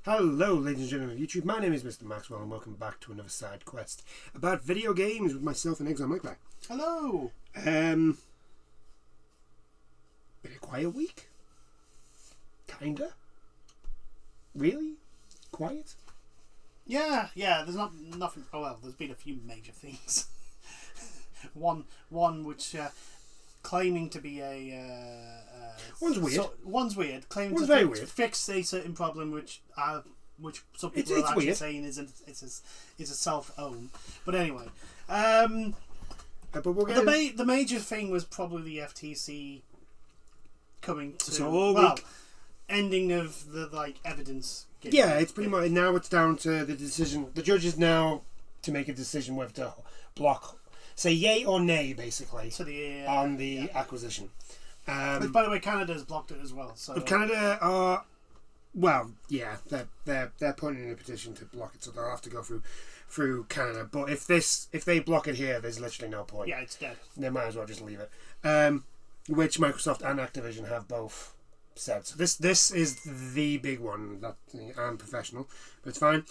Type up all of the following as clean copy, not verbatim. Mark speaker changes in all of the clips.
Speaker 1: Hello, ladies and gentlemen of YouTube. My name is Mr. Maxwell, and welcome back to another side quest about video games with myself and Exile Mike.
Speaker 2: Hello.
Speaker 1: Been a quiet week. Kinda. Really? Quiet?
Speaker 2: Yeah. There's nothing. Oh well, there's been a few major things. one which claiming to be
Speaker 1: one's weird.
Speaker 2: One's weird. Claiming
Speaker 1: one's
Speaker 2: to
Speaker 1: very weird.
Speaker 2: fix a certain problem, which some people
Speaker 1: It's
Speaker 2: are actually
Speaker 1: weird.
Speaker 2: saying is a self-own. But anyway,
Speaker 1: But we'll get
Speaker 2: the major thing was probably the FTC coming to
Speaker 1: week.
Speaker 2: ending of the evidence.
Speaker 1: Yeah, it's pretty much now. It's down to the decision. The judge is now to make a decision whether to block, say yay or nay, basically,
Speaker 2: to the
Speaker 1: on the acquisition.
Speaker 2: But by the way, Canada has blocked it as well. So
Speaker 1: Canada are, well, yeah, they're putting in a petition to block it, so they'll have to go through Canada. But if they block it here, there's literally no point.
Speaker 2: Yeah, it's dead.
Speaker 1: They might as well just leave it. Which Microsoft and Activision have both said. So this is the big one. That I'm professional, but it's fine.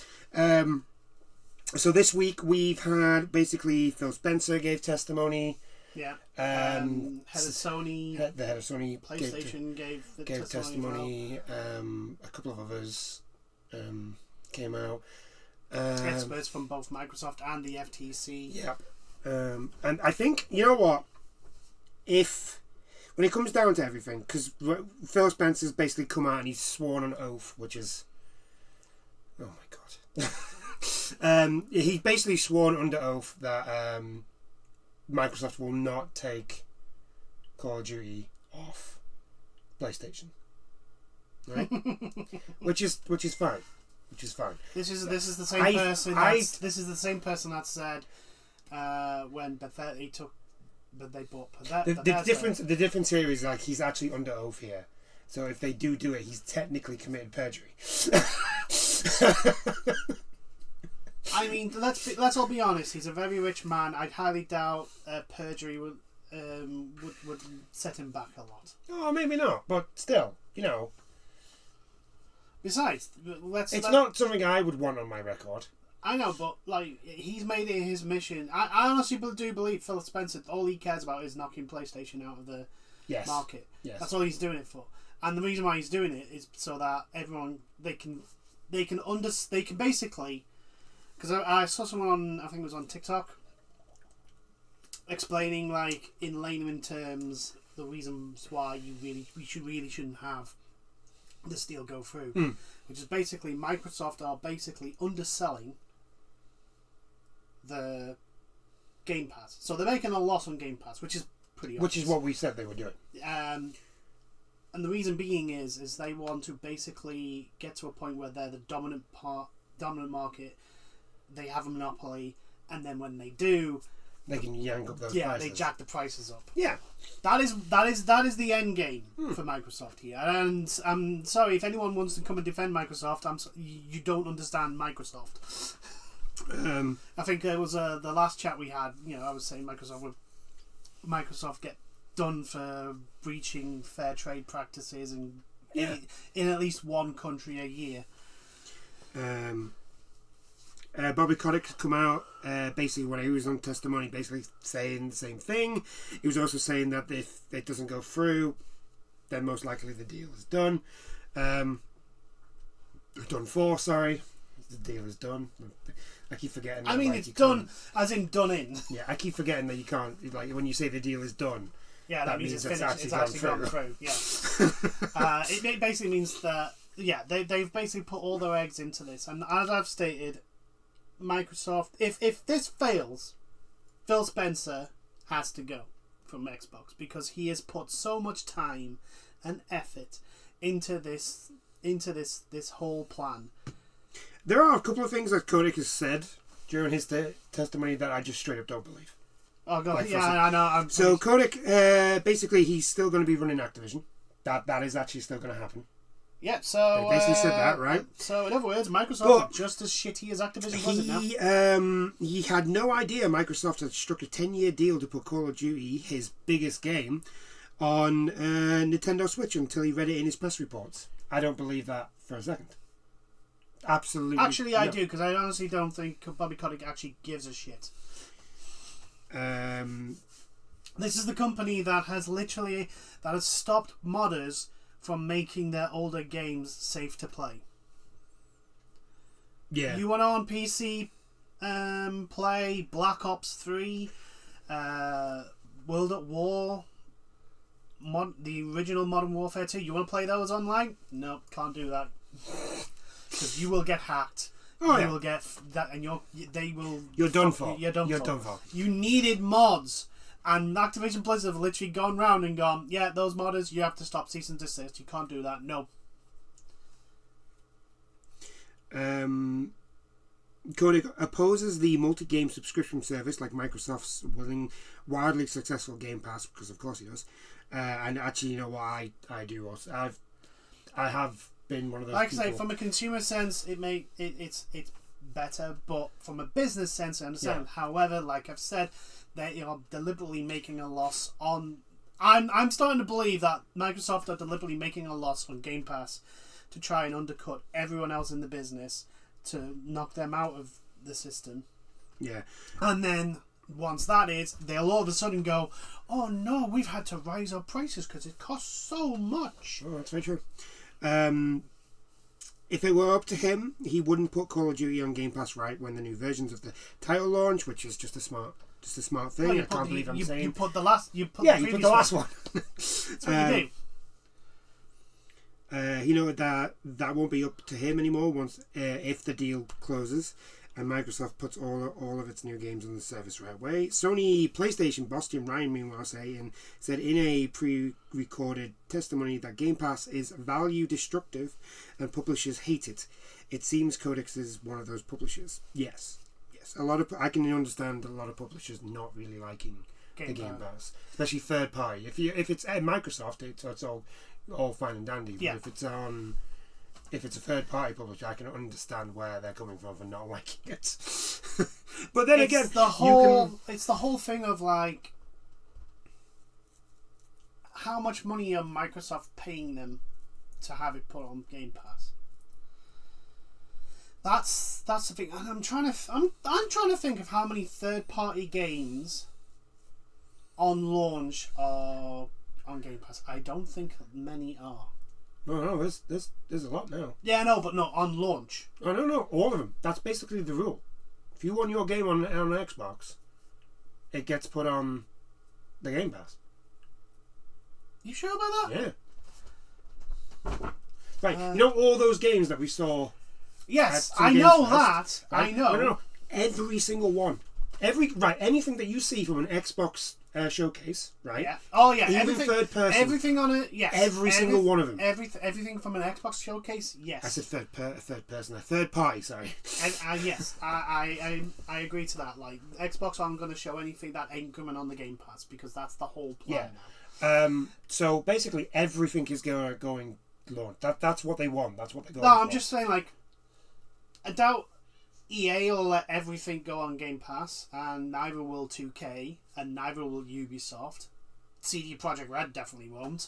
Speaker 1: So this week we've had basically Phil Spencer gave testimony.
Speaker 2: Yeah. Head of Sony.
Speaker 1: The head of Sony.
Speaker 2: PlayStation gave
Speaker 1: testimony. A couple of others came out.
Speaker 2: Experts from both Microsoft and the FTC.
Speaker 1: Yeah. And I think, you know what? When it comes down to everything, because Phil Spencer's basically come out and he's sworn an oath, which is... Oh my God. He basically sworn under oath that Microsoft will not take Call of Duty off PlayStation, right? which is fine. Which is fine.
Speaker 2: This is the same person. This is the same person that said when Bethesda they bought Bethesda.
Speaker 1: The difference here is he's actually under oath here. So if they do it, he's technically committed perjury.
Speaker 2: I mean, let's all be honest. He's a very rich man. I highly doubt perjury would set him back a lot.
Speaker 1: Oh, maybe not, but still,
Speaker 2: Besides,
Speaker 1: it's not something I would want on my record.
Speaker 2: I know, but he's made it his mission. I honestly do believe Phil Spencer. All he cares about is knocking PlayStation out of the market. Yes. That's all he's doing it for. And the reason why he's doing it is so that everyone they can basically. Because I saw someone on, I think it was on TikTok, explaining in layman terms the reasons why we shouldn't have this deal go through, which is basically Microsoft are basically underselling the Game Pass, so they're making a loss on Game Pass, which is pretty obvious.
Speaker 1: Which is what we said they were doing.
Speaker 2: And the reason being is they want to basically get to a point where they're the dominant market. They have a monopoly, and then when they do,
Speaker 1: they can yank up those prices.
Speaker 2: They jack the prices up.
Speaker 1: Yeah,
Speaker 2: that is the end game for Microsoft here. And I'm sorry if anyone wants to come and defend Microsoft. You don't understand Microsoft. I think there was the last chat we had. I was saying Microsoft get done for breaching fair trade practices in at least one country a year.
Speaker 1: Bobby Kotick has come out basically when he was on testimony, basically saying the same thing. He was also saying that if it doesn't go through, then most likely the deal is done. Done for, sorry. The deal is done. I keep forgetting.
Speaker 2: I mean, it's done as in done in.
Speaker 1: Yeah, I keep forgetting that you can't, when you say the deal is done.
Speaker 2: Yeah, that means it's finished. It's actually gone through. Yeah. It basically means that, they've basically put all their eggs into this. And as I've stated, Microsoft, if this fails, Phil Spencer has to go from Xbox because he has put so much time and effort into this whole plan.
Speaker 1: There are a couple of things that Kotick has said during his testimony that I just straight up don't believe.
Speaker 2: Oh god, I know.
Speaker 1: So Kotick, basically, he's still going to be running Activision. That is actually still going to happen.
Speaker 2: Yeah, so
Speaker 1: they basically said that, right?
Speaker 2: So in other words, Microsoft is just as shitty as Activision was it now.
Speaker 1: He had no idea Microsoft had struck a 10-year deal to put Call of Duty, his biggest game, on Nintendo Switch until he read it in his press reports. I don't believe that for a second. absolutely.
Speaker 2: Actually, I do, because I honestly don't think Bobby Kotick actually gives a shit. This is the company that has stopped modders from making their older games safe to play.
Speaker 1: Yeah.
Speaker 2: You want to on PC play Black Ops 3, World at War, the original Modern Warfare 2. You want to play those online? No, can't do that. Because you will get hacked.
Speaker 1: Oh,
Speaker 2: you will get that, and you're
Speaker 1: done for.
Speaker 2: You're done
Speaker 1: You're
Speaker 2: for.
Speaker 1: done for.
Speaker 2: You needed mods, and Activision Blizzard have literally gone round and gone, yeah, those modders, you have to stop, cease and desist. You can't do that. No.
Speaker 1: Kotick opposes the multi-game subscription service like Microsoft's wildly successful Game Pass, because of course he does. And actually, you know what I do also. I have been one of those.
Speaker 2: Like
Speaker 1: people.
Speaker 2: I say, from a consumer sense, it's better, but from a business sense, I understand. Yeah. However, like I've said, they are deliberately making a loss on. I'm starting to believe that Microsoft are deliberately making a loss on Game Pass to try and undercut everyone else in the business to knock them out of the system.
Speaker 1: Yeah.
Speaker 2: And then once that is, they'll all of a sudden go, oh no, we've had to raise our prices because it costs so much.
Speaker 1: Oh, that's very true. If it were up to him, he wouldn't put Call of Duty on Game Pass right when the new versions of the title launch, which is just a smart thing.
Speaker 2: Well,
Speaker 1: I can't believe I'm saying.
Speaker 2: You put the last one.
Speaker 1: You put the last one.
Speaker 2: That's what you do.
Speaker 1: He noted that won't be up to him anymore once if the deal closes and Microsoft puts all of its new games on the service right away. Sony PlayStation boss Jim Ryan, meanwhile, said in a pre-recorded testimony that Game Pass is value destructive and publishers hate it. It seems Codex is one of those publishers. Yes. I can understand a lot of publishers not really liking the Game Pass, especially third party. If it's at Microsoft, it's all fine and dandy.
Speaker 2: Yeah.
Speaker 1: But if it's a third party publisher, I can understand where they're coming from for not liking it. But then
Speaker 2: it's
Speaker 1: again,
Speaker 2: it's the whole thing of like, how much money are Microsoft paying them to have it put on Game Pass? That's the thing, and I'm trying to think of how many third party games on launch are on Game Pass. I don't think many are.
Speaker 1: No, there's a lot now.
Speaker 2: Yeah, no, but not on launch.
Speaker 1: Oh, no, all of them. That's basically the rule. If you want your game on Xbox, it gets put on the Game Pass.
Speaker 2: You sure about that?
Speaker 1: Yeah. Right, you know all those games that we saw.
Speaker 2: Yes, I know that.
Speaker 1: Right?
Speaker 2: I know.
Speaker 1: No. Every single one. Anything that you see from an Xbox showcase, right?
Speaker 2: Yeah. Oh yeah.
Speaker 1: Even third person.
Speaker 2: Everything on it. Yes.
Speaker 1: Every single one of them.
Speaker 2: Everything from an Xbox showcase. Yes.
Speaker 1: I said third person. Third party. Sorry.
Speaker 2: And yes, I agree to that. Like Xbox aren't going to show anything that ain't coming on the Game Pass because that's the whole plan now.
Speaker 1: So basically, everything is going launch. That's what they want. That's what they go.
Speaker 2: No, I'm just saying. Like, I doubt EA will let everything go on Game Pass, and neither will 2K, and neither will Ubisoft. CD Projekt Red definitely won't.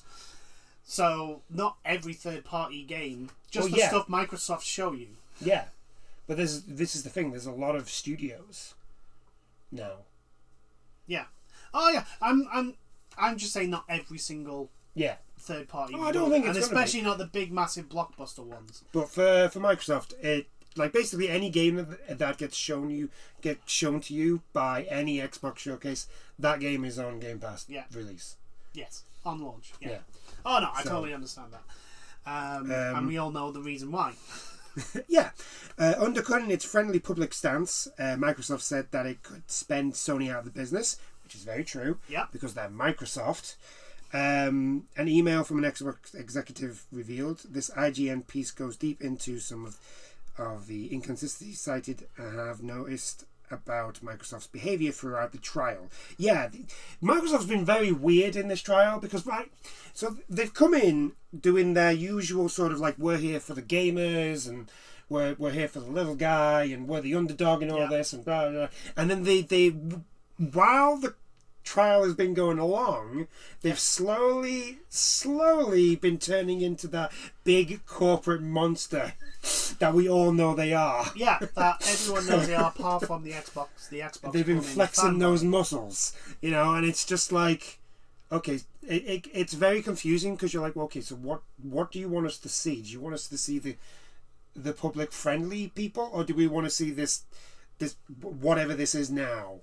Speaker 2: So, not every third-party game, just the stuff Microsoft show you.
Speaker 1: Yeah, but this is the thing. There's a lot of studios now.
Speaker 2: Yeah. Oh yeah. I'm just saying not every single third-party.
Speaker 1: I don't think it's
Speaker 2: and especially not the big, massive blockbuster ones.
Speaker 1: But for Microsoft, it. Like basically any game that gets shown to you by any Xbox showcase, that game is on Game Pass release.
Speaker 2: Yes, on launch. Yeah. Oh no, I totally understand that. And we all know the reason why.
Speaker 1: Yeah. Undercutting its friendly public stance, Microsoft said that it could spend Sony out of the business, which is very true.
Speaker 2: Yeah.
Speaker 1: Because they're Microsoft. An email from an Xbox executive revealed this IGN piece goes deep into some of the inconsistencies cited and have noticed about Microsoft's behaviour throughout the trial. Yeah, Microsoft's been very weird in this trial because, so they've come in doing their usual sort of like, we're here for the gamers and we're here for the little guy and we're the underdog and all this and blah, blah, blah. And then they while the trial has been going along, they've slowly been turning into that big corporate monster that we all know they are.
Speaker 2: Yeah, that everyone knows they are, apart from the Xbox. The Xbox.
Speaker 1: They've been flexing those muscles, you know, and it's just like, okay, it's very confusing because you're like, well, okay, so what do you want us to see? Do you want us to see the public friendly people, or do we want to see this whatever this is now?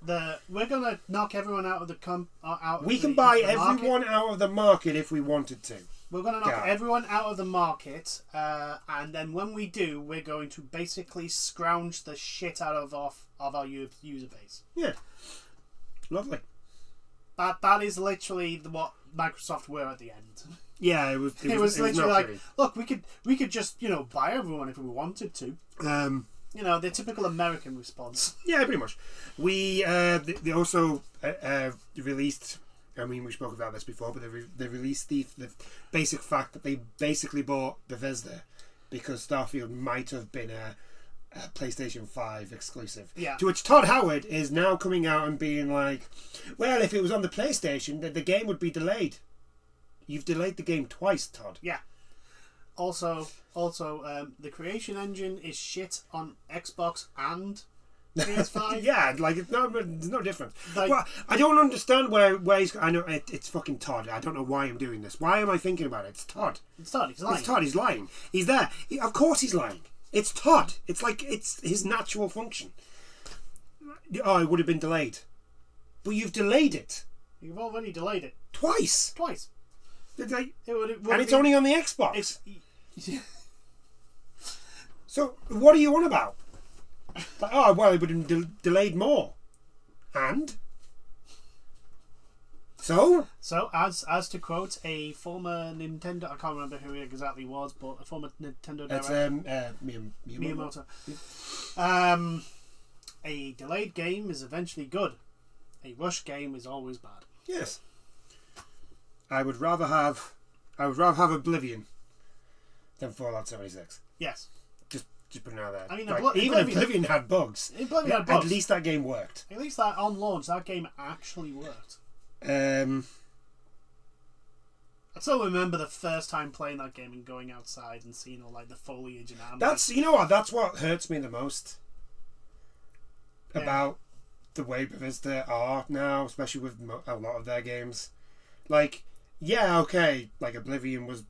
Speaker 2: We're gonna knock everyone out of the out.
Speaker 1: We can buy everyone out of the market if we wanted to.
Speaker 2: We're going to knock everyone out of the market, and then when we do, we're going to basically scrounge the shit out of our user base.
Speaker 1: Yeah, lovely.
Speaker 2: That is literally what Microsoft were at the end.
Speaker 1: Yeah, it was
Speaker 2: literally like,
Speaker 1: pretty.
Speaker 2: Look, we could just buy everyone if we wanted to. The typical American response.
Speaker 1: Yeah, pretty much. They also released. I mean, we spoke about this before, but they released the basic fact that they basically bought Bethesda because Starfield might have been a PlayStation 5 exclusive.
Speaker 2: Yeah.
Speaker 1: To which Todd Howard is now coming out and being like, well, if it was on the PlayStation, the game would be delayed. You've delayed the game twice, Todd.
Speaker 2: Yeah. Also, the Creation Engine is shit on Xbox and PS5.
Speaker 1: Yeah, like it's no different. Well, I don't understand where he's. I know it's fucking Todd. I don't know why I'm doing this. Why am I thinking about it? It's Todd.
Speaker 2: It's Todd. He's lying.
Speaker 1: It's Todd. He's lying. He's there. Of course he's lying. It's Todd. It's like it's his natural function. Oh, it would have been delayed, but you've delayed it.
Speaker 2: You've already delayed it
Speaker 1: twice.
Speaker 2: And
Speaker 1: it's only on the Xbox. So what are you on about? Like, oh well, it would have been delayed more, and so
Speaker 2: as to quote a former Nintendo, I can't remember who it exactly was, but a former Nintendo director,
Speaker 1: Miyamoto.
Speaker 2: A delayed game is eventually good. A rushed game is always bad.
Speaker 1: Yes, I would rather have Oblivion than Fallout 76.
Speaker 2: Yes.
Speaker 1: Just putting it out there.
Speaker 2: I mean,
Speaker 1: like, even Oblivion had bugs. At least that game worked.
Speaker 2: At least that on launch, that game actually worked. I still remember the first time playing that game and going outside and seeing all like the foliage and
Speaker 1: that's you know what? That's what hurts me the most about the way Bethesda are now, especially with a lot of their games. Like, yeah, okay, like Oblivion was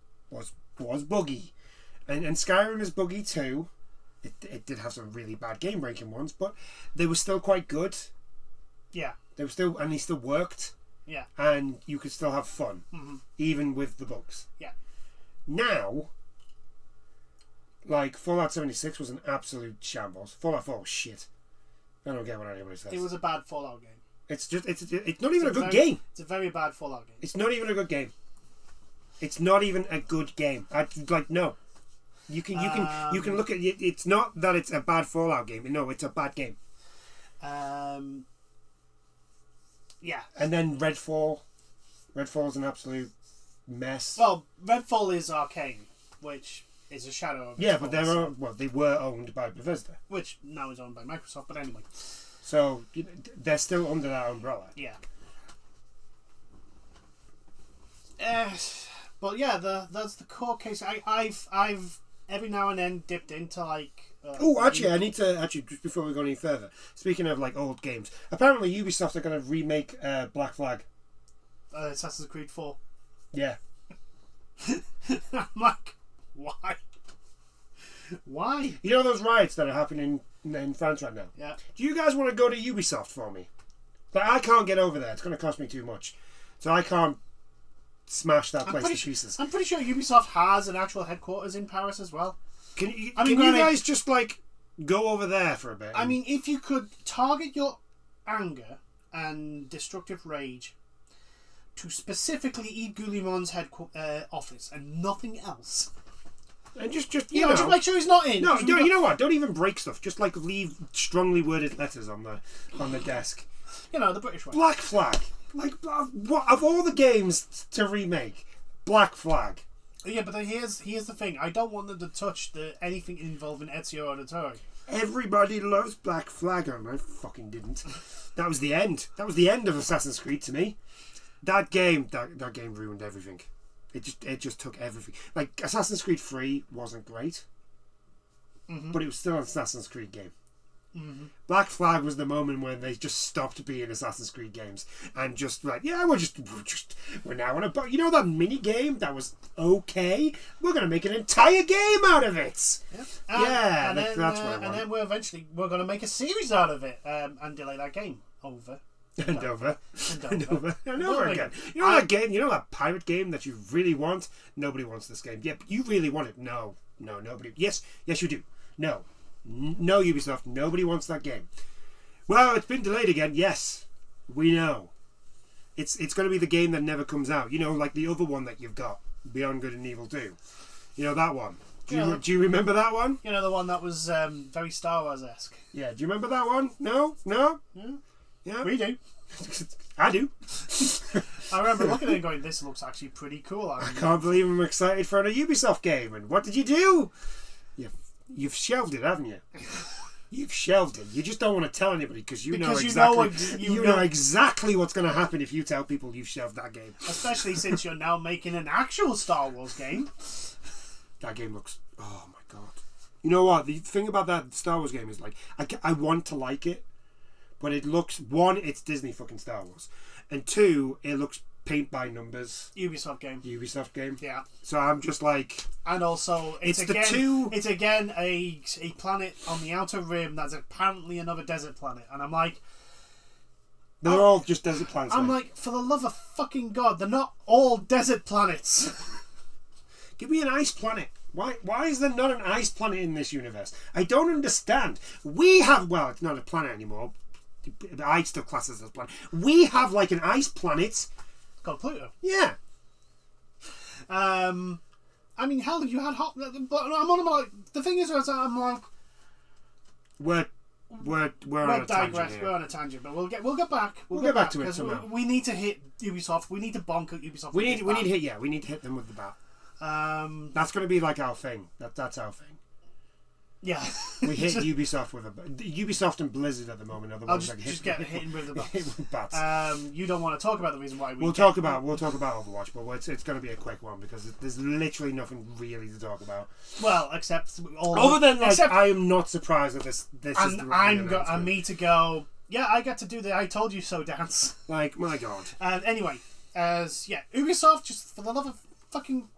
Speaker 1: buggy, and Skyrim is buggy too. It did have some really bad game breaking ones, but they were still quite good.
Speaker 2: Yeah,
Speaker 1: they still worked.
Speaker 2: Yeah,
Speaker 1: and you could still have fun, even with the bugs.
Speaker 2: Yeah.
Speaker 1: Now, like Fallout 76 was an absolute shambles. Fallout 4 was shit. I don't get what anybody says.
Speaker 2: It was a bad Fallout game.
Speaker 1: It's not even a good game.
Speaker 2: It's a very bad Fallout game.
Speaker 1: It's not even a good game. It's not even a good game. No. You can look at it. It's not that it's a bad Fallout game. No, it's a bad game.
Speaker 2: Yeah.
Speaker 1: And then Redfall. Redfall's an absolute mess.
Speaker 2: Well, Redfall is Arcane, which is a shadow of.
Speaker 1: Yeah, but they were owned by Bethesda,
Speaker 2: which now is owned by Microsoft. But anyway.
Speaker 1: So they're still under that umbrella.
Speaker 2: Yeah. But yeah, that's the core case. I've every now and then dipped into like.
Speaker 1: I need to just before we go any further. Speaking of like old games, apparently Ubisoft are going to remake Black Flag.
Speaker 2: Assassin's Creed 4.
Speaker 1: Yeah.
Speaker 2: I'm like, why? Why?
Speaker 1: You know those riots that are happening in France right now?
Speaker 2: Yeah.
Speaker 1: Do you guys want to go to Ubisoft for me? But I can't get over there. It's going to cost me too much, so I can't smash that place to pieces.
Speaker 2: I'm pretty sure Ubisoft has an actual headquarters in Paris as well.
Speaker 1: Can you guys just like go over there for a bit?
Speaker 2: I mean, if you could target your anger and destructive rage to specifically Yves Guillemot's office and nothing else,
Speaker 1: and just
Speaker 2: just make sure he's not in.
Speaker 1: No, you know what? Don't even break stuff. Just like leave strongly worded letters on the desk.
Speaker 2: You know, the British way.
Speaker 1: Black Flag. Like, what of all the games to remake, Black Flag.
Speaker 2: Yeah, but then here's the thing. I don't want them to touch anything involving Ezio Auditore.
Speaker 1: Everybody loves Black Flag, and I fucking didn't. That was the end. That was the end of Assassin's Creed to me. That game ruined everything. It just took everything. Like Assassin's Creed 3 wasn't great. but it was still an Assassin's Creed game.
Speaker 2: Mm-hmm.
Speaker 1: Black Flag was the moment when they just stopped being Assassin's Creed games and just like, yeah, we're now on a, you know, that mini game that was okay. We're gonna make an entire game out of it.
Speaker 2: Yep.
Speaker 1: That's what I want.
Speaker 2: And then we're gonna make a series out of it and delay that game over.
Speaker 1: And over again. You know that game? You know that pirate game that you really want? Nobody wants this game. Yeah, but you really want it. No, nobody. Yes, you do. No, Ubisoft. Nobody wants that game. Well, it's been delayed again. Yes, we know. It's going to be the game that never comes out. You know, like the other one that you've got, Beyond Good and Evil 2. You know that one. Do you remember that one?
Speaker 2: You know, the one that was very Star Wars-esque.
Speaker 1: Yeah. Do you remember that one? No. Yeah.
Speaker 2: We do.
Speaker 1: I do.
Speaker 2: I remember looking at it and going, "This looks actually pretty cool."
Speaker 1: I can't believe I'm excited for a Ubisoft game. And what did you do? You've shelved it, haven't you? You've shelved it. You just don't want to tell anybody because you know exactly what's going to happen if you tell people you've shelved that game.
Speaker 2: Especially since you're now making an actual Star Wars game.
Speaker 1: That game looks... Oh, my God. You know what? The thing about that Star Wars game is, like, I want to like it, but it looks... One, it's Disney fucking Star Wars. And two, it looks paint by numbers.
Speaker 2: Ubisoft game. Yeah.
Speaker 1: So I'm just like...
Speaker 2: And also, it's again a planet on the outer rim that's apparently another desert planet. And I'm like...
Speaker 1: They're all just desert planets.
Speaker 2: I'm like, for the love of fucking God, they're not all desert planets.
Speaker 1: Give me an ice planet. Why is there not an ice planet in this universe? I don't understand. We have... Well, it's not a planet anymore. I still class it as a planet. We have like an ice planet...
Speaker 2: Called Pluto.
Speaker 1: Yeah.
Speaker 2: I mean, hell, you had hot. But I'm on about the thing is, I'm like,
Speaker 1: we're on a tangent here.
Speaker 2: We're on a tangent, but we'll get back.
Speaker 1: We'll get back to it somehow.
Speaker 2: We need to hit Ubisoft. We need to bonk at Ubisoft.
Speaker 1: We need to hit them with the bat. That's going to be like our thing. That's our thing.
Speaker 2: Yeah,
Speaker 1: we hit Ubisoft with Ubisoft and Blizzard at the moment are the ones that
Speaker 2: get hit with the
Speaker 1: bats.
Speaker 2: You don't want to talk about the reason why
Speaker 1: we'll talk about Overwatch, but it's going to be a quick one because there's literally nothing really to talk about.
Speaker 2: Well, except
Speaker 1: I am not surprised that this is the
Speaker 2: and me to go. Yeah, I get to do the "I told you so" dance.
Speaker 1: Like, my God.
Speaker 2: Anyway, Ubisoft, just for the love of fucking,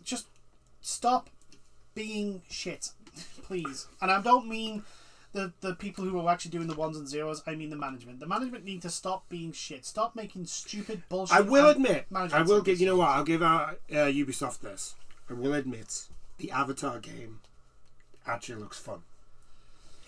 Speaker 2: just stop being shit, please. And I don't mean the people who are actually doing the ones and zeros. I mean the management. The management need to stop being shit. Stop making stupid bullshit.
Speaker 1: I will admit. I will give. You know what? I'll give Ubisoft this. I will admit the Avatar game actually looks fun.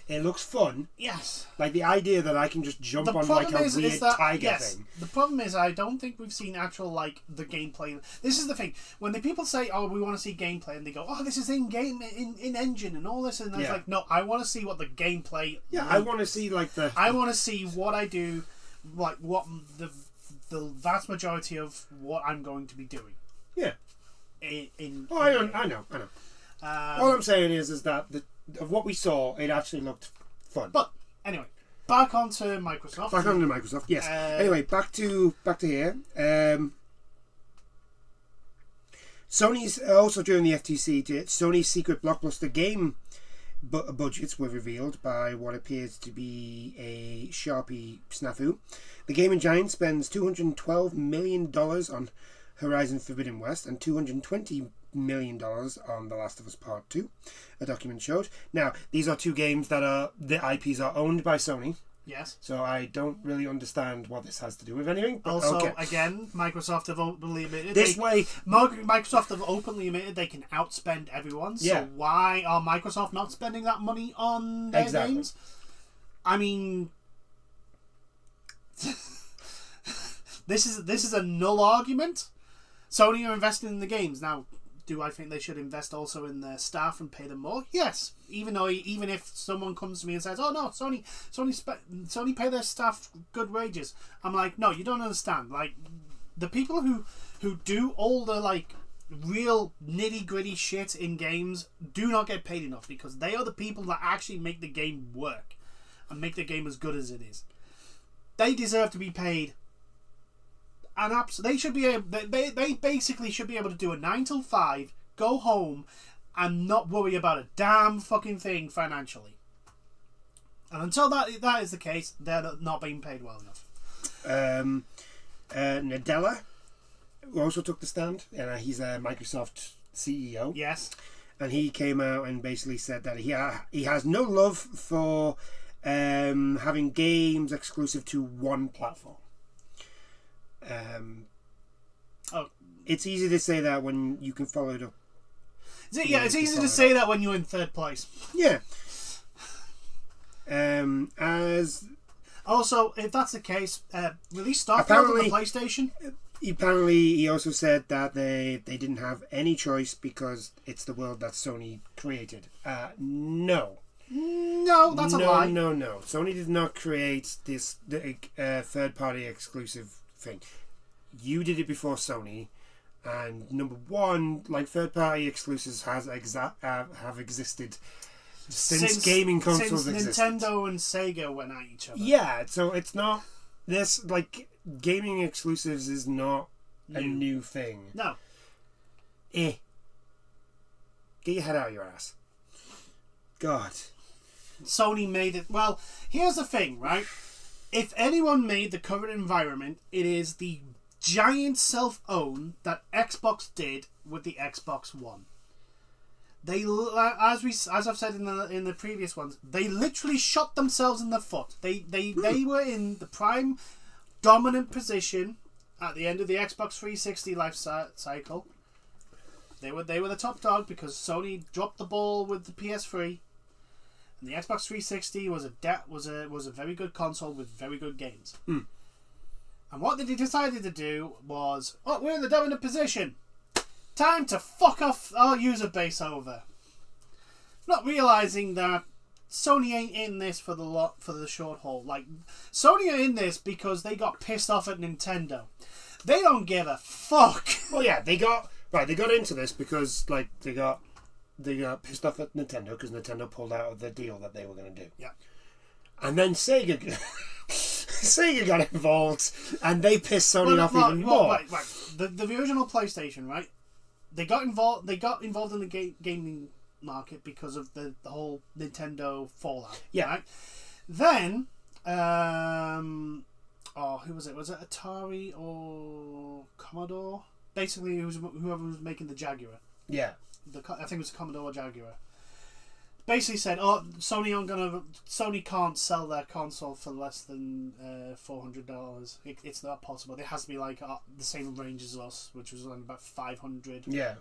Speaker 1: It looks fun.
Speaker 2: Yes.
Speaker 1: Like the idea that I can just jump on like a weird tiger thing.
Speaker 2: The problem is I don't think we've seen actual like the gameplay. This is the thing. When the people say, "Oh, we want to see gameplay," and they go, "Oh, this is in game in engine and all this," and I was like, "No, I want to see what the gameplay."
Speaker 1: Yeah, I want to see like the.
Speaker 2: I want to see what I do, like what the vast majority of what I'm going to be doing.
Speaker 1: Yeah.
Speaker 2: I know.
Speaker 1: All I'm saying is that of what we saw, it actually looked fun.
Speaker 2: But anyway, back onto Microsoft.
Speaker 1: Yes. Anyway, back to here. Sony's also during the FTC. Sony's secret blockbuster game budgets were revealed by what appears to be a Sharpie snafu. The gaming giant spends $212 million on Horizon Forbidden West and $220 million on The Last of Us Part 2, a document showed. Now, these are two games that the IPs are owned by Sony.
Speaker 2: Yes.
Speaker 1: So I don't really understand what this has to do with anything. But
Speaker 2: also, again, Microsoft have openly admitted Microsoft have openly admitted they can outspend everyone. So why are Microsoft not spending that money on their games? I mean, this is a null argument. Sony are investing in the games now. Do I think they should invest also in their staff and pay them more? Yes. Even if someone comes to me and says, "Oh no, Sony pay their staff good wages," I'm like, no, you don't understand. Like the people who do all the like real nitty gritty shit in games do not get paid enough because they are the people that actually make the game work and make the game as good as it is. They deserve to be paid. And they should be able. They basically should be able to do a 9 till 5, go home, and not worry about a damn fucking thing financially. And until that is the case, they're not being paid well enough.
Speaker 1: Nadella also took the stand. He's a Microsoft CEO.
Speaker 2: Yes.
Speaker 1: And he came out and basically said that he has no love for having games exclusive to one platform. It's easy to say that when you can follow it up.
Speaker 2: It's easy to say that when you're in third place.
Speaker 1: Yeah. As
Speaker 2: also, if that's the case, release Starfield on the PlayStation.
Speaker 1: Apparently, he also said that they didn't have any choice because it's the world that Sony created. No,
Speaker 2: that's a lie.
Speaker 1: No. Sony did not create this third-party exclusive thing. You did it before Sony, and number one, like third-party exclusives have existed since gaming consoles existed.
Speaker 2: Nintendo and Sega went at each other.
Speaker 1: Yeah, so it's not this like gaming exclusives is not a new thing.
Speaker 2: No.
Speaker 1: Get your head out of your ass. God.
Speaker 2: Sony made it. Well, here's the thing, right? If anyone made the current environment, it is the giant self-own that Xbox did with the Xbox One. They, as I've said in the previous ones, they literally shot themselves in the foot. They were in the prime dominant position at the end of the Xbox 360 life cycle. They were the top dog because Sony dropped the ball with the PS3, and the Xbox 360 was a very good console with very good games.
Speaker 1: Mm.
Speaker 2: And what they decided to do was, we're in the dominant position. Time to fuck off our user base over. Not realizing that Sony ain't in this for the short haul. Like, Sony are in this because they got pissed off at Nintendo. They don't give a fuck.
Speaker 1: Well, yeah, they got into this because like they got pissed off at Nintendo because Nintendo pulled out of the deal that they were going to do.
Speaker 2: Yeah.
Speaker 1: And then Sega got involved, and they pissed Sony off even more.
Speaker 2: Right. The original PlayStation, right? They got involved in the gaming market because of the whole Nintendo fallout.
Speaker 1: Yeah.
Speaker 2: Right? Then, who was it? Was it Atari or Commodore? Basically, whoever was making the Jaguar.
Speaker 1: Yeah.
Speaker 2: I think it was Commodore or Jaguar. Basically said, Sony can't sell their console for less than $400. It's not possible. It has to be like the same range as us, which was only about $500.
Speaker 1: Yeah.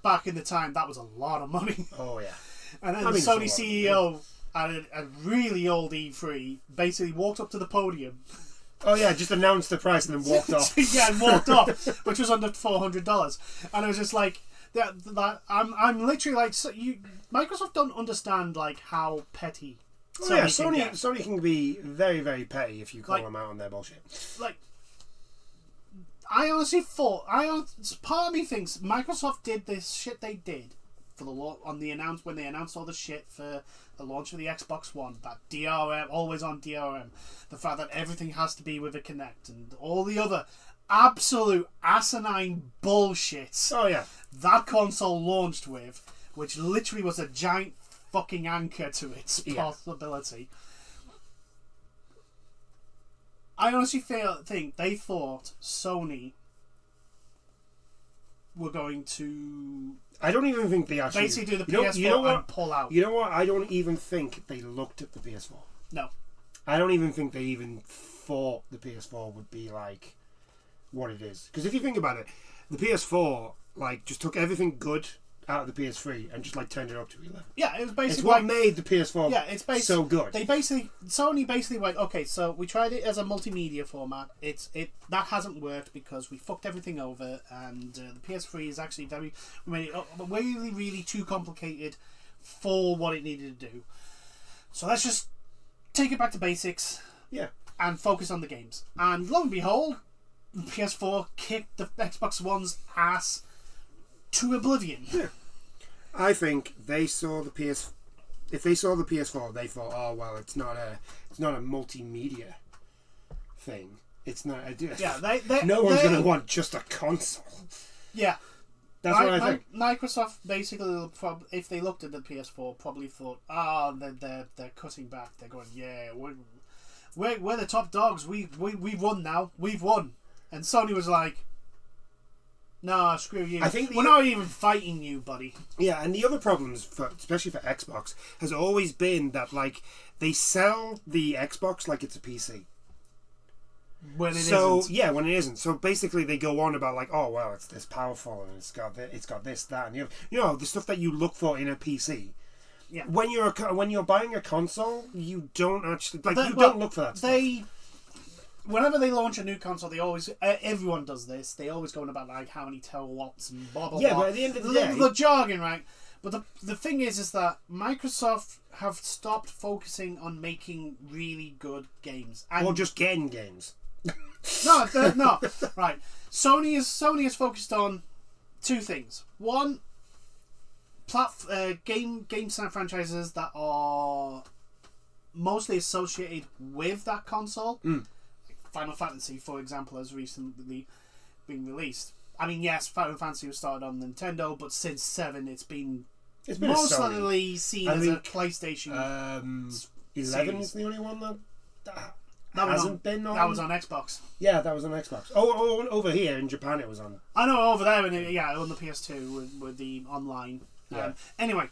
Speaker 2: Back in the time, that was a lot of money.
Speaker 1: Oh yeah.
Speaker 2: And then the Sony CEO at a really old E3 basically walked up to the podium.
Speaker 1: Oh yeah, just announced the price and then walked off.
Speaker 2: Yeah, and walked off, which was under $400. And I was just like, I'm literally like, Microsoft don't understand like how petty.
Speaker 1: Sony can be very, very petty if you call them out on their bullshit. Like,
Speaker 2: I honestly thought, part of me thinks Microsoft did this shit they did for when they announced all the shit for the launch of the Xbox One, that DRM, always on DRM, the fact that everything has to be with a Kinect and all the other absolute asinine bullshit.
Speaker 1: Oh yeah.
Speaker 2: That console launched with, which literally was a giant fucking anchor to its possibility. I honestly think they thought Sony were going to...
Speaker 1: I don't even think they actually...
Speaker 2: basically do the PS4 and pull out.
Speaker 1: You know what? I don't even think they looked at the PS4.
Speaker 2: No.
Speaker 1: I don't even think they even thought the PS4 would be like what it is. Because if you think about it, the PS4 like just took everything good out of the PS3 and just like turned it up to 11.
Speaker 2: Yeah, it was basically...
Speaker 1: It's what made the PS4 so good.
Speaker 2: Sony basically went, okay, so we tried it as a multimedia format. That hasn't worked because we fucked everything over, and the PS3 is actually really, really too complicated for what it needed to do. So let's just take it back to basics.
Speaker 1: Yeah.
Speaker 2: And focus on the games. And lo and behold, the PS4 kicked the Xbox One's ass to oblivion.
Speaker 1: Yeah. I think they saw the PS. If they saw the PS4, they thought, "Oh well, it's not a multimedia thing. It's not." No one's going to want just a console.
Speaker 2: Yeah.
Speaker 1: That's what I think.
Speaker 2: Microsoft basically, if they looked at the PS4, probably thought, they're cutting back. They're going, yeah, we're the top dogs. We've won now. We've won. And Sony was like, no, screw you. I think we're not even fighting you, buddy.
Speaker 1: Yeah, and the other problems, especially for Xbox, has always been that like they sell the Xbox like it's a PC.
Speaker 2: When it isn't.
Speaker 1: Yeah, when it isn't. So basically, they go on about like, oh well, it's this powerful and it's got this, that, and the other. You know, the stuff that you look for in a PC.
Speaker 2: Yeah.
Speaker 1: When you're buying a console, you don't actually don't look for that stuff.
Speaker 2: Whenever they launch a new console, they always everyone does this. They always go on about like how many terawatts and blah blah blah.
Speaker 1: Yeah, but at the end of the day,
Speaker 2: the jargon, right? But the thing is that Microsoft have stopped focusing on making really good games,
Speaker 1: or just getting games.
Speaker 2: No, right. Sony is focused on two things. One, game franchises that are mostly associated with that console. Final Fantasy, for example, has recently been released. I mean, yes, Final Fantasy was started on Nintendo, but since 7, it's been mostly seen as a PlayStation.
Speaker 1: 11 is the only one that hasn't been on.
Speaker 2: That was on Xbox.
Speaker 1: Yeah, that was on Xbox. Oh, over here in Japan, it was on.
Speaker 2: I know over there, on the PS2 with the online.
Speaker 1: Yeah.
Speaker 2: Anyway,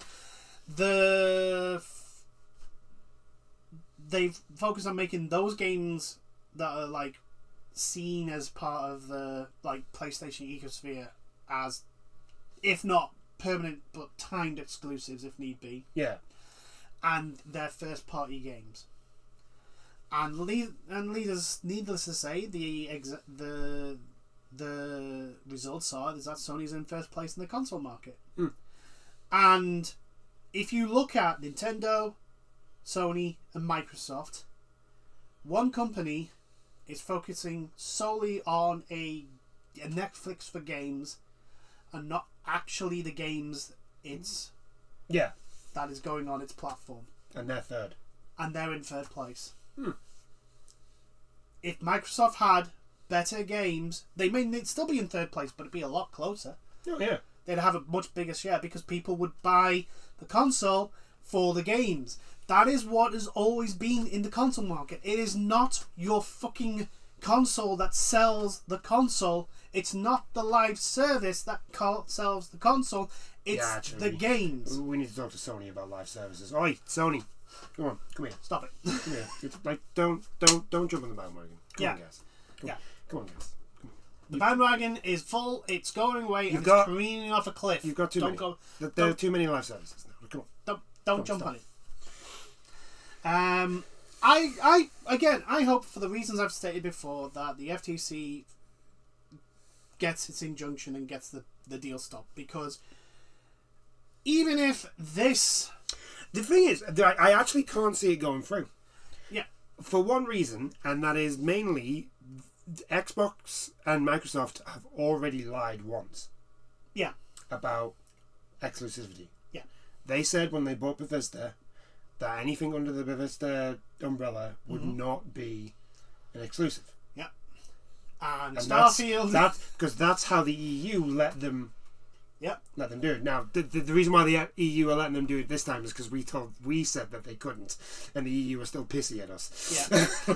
Speaker 2: they've focused on making those games that are like seen as part of the like PlayStation ecosphere as, if not permanent, but timed exclusives if need be.
Speaker 1: Yeah.
Speaker 2: And their first party games. And needless to say, the results are is that Sony's in first place in the console market. And if you look at Nintendo, Sony, and Microsoft, one company is focusing solely on a Netflix for games, and not actually the games that is going on its platform.
Speaker 1: And they're third.
Speaker 2: And they're in third place. If Microsoft had better games, they'd still be in third place, but it'd be a lot closer.
Speaker 1: Oh yeah.
Speaker 2: They'd have a much bigger share because people would buy the console for the games. That is what has always been in the console market. It is not your fucking console that sells the console. It's not the live service that sells the console. It's the games.
Speaker 1: We need to talk to Sony about live services. Oi, Sony. Come here.
Speaker 2: Stop it.
Speaker 1: Come here. It's like don't jump on the bandwagon. Come on, guys. Come on, guys.
Speaker 2: The bandwagon is full. It's going away. It's careening off a cliff.
Speaker 1: You've got too many. There are too many live services now. Come on.
Speaker 2: Don't jump on it. I hope, for the reasons I've stated before, that the FTC gets its injunction and gets the deal stopped, because even if this...
Speaker 1: The thing is, I actually can't see it going through.
Speaker 2: Yeah.
Speaker 1: For one reason, and that is mainly Xbox and Microsoft have already lied once.
Speaker 2: Yeah.
Speaker 1: About exclusivity.
Speaker 2: Yeah.
Speaker 1: They said when they bought Bethesda that anything under the Bethesda umbrella would not be an exclusive.
Speaker 2: Yeah. And Starfield.
Speaker 1: Because that's how the EU let them
Speaker 2: Yep.
Speaker 1: Let them do it. Now, the reason why the EU are letting them do it this time is because we said that they couldn't, and the EU are still pissy at us.
Speaker 2: Yeah.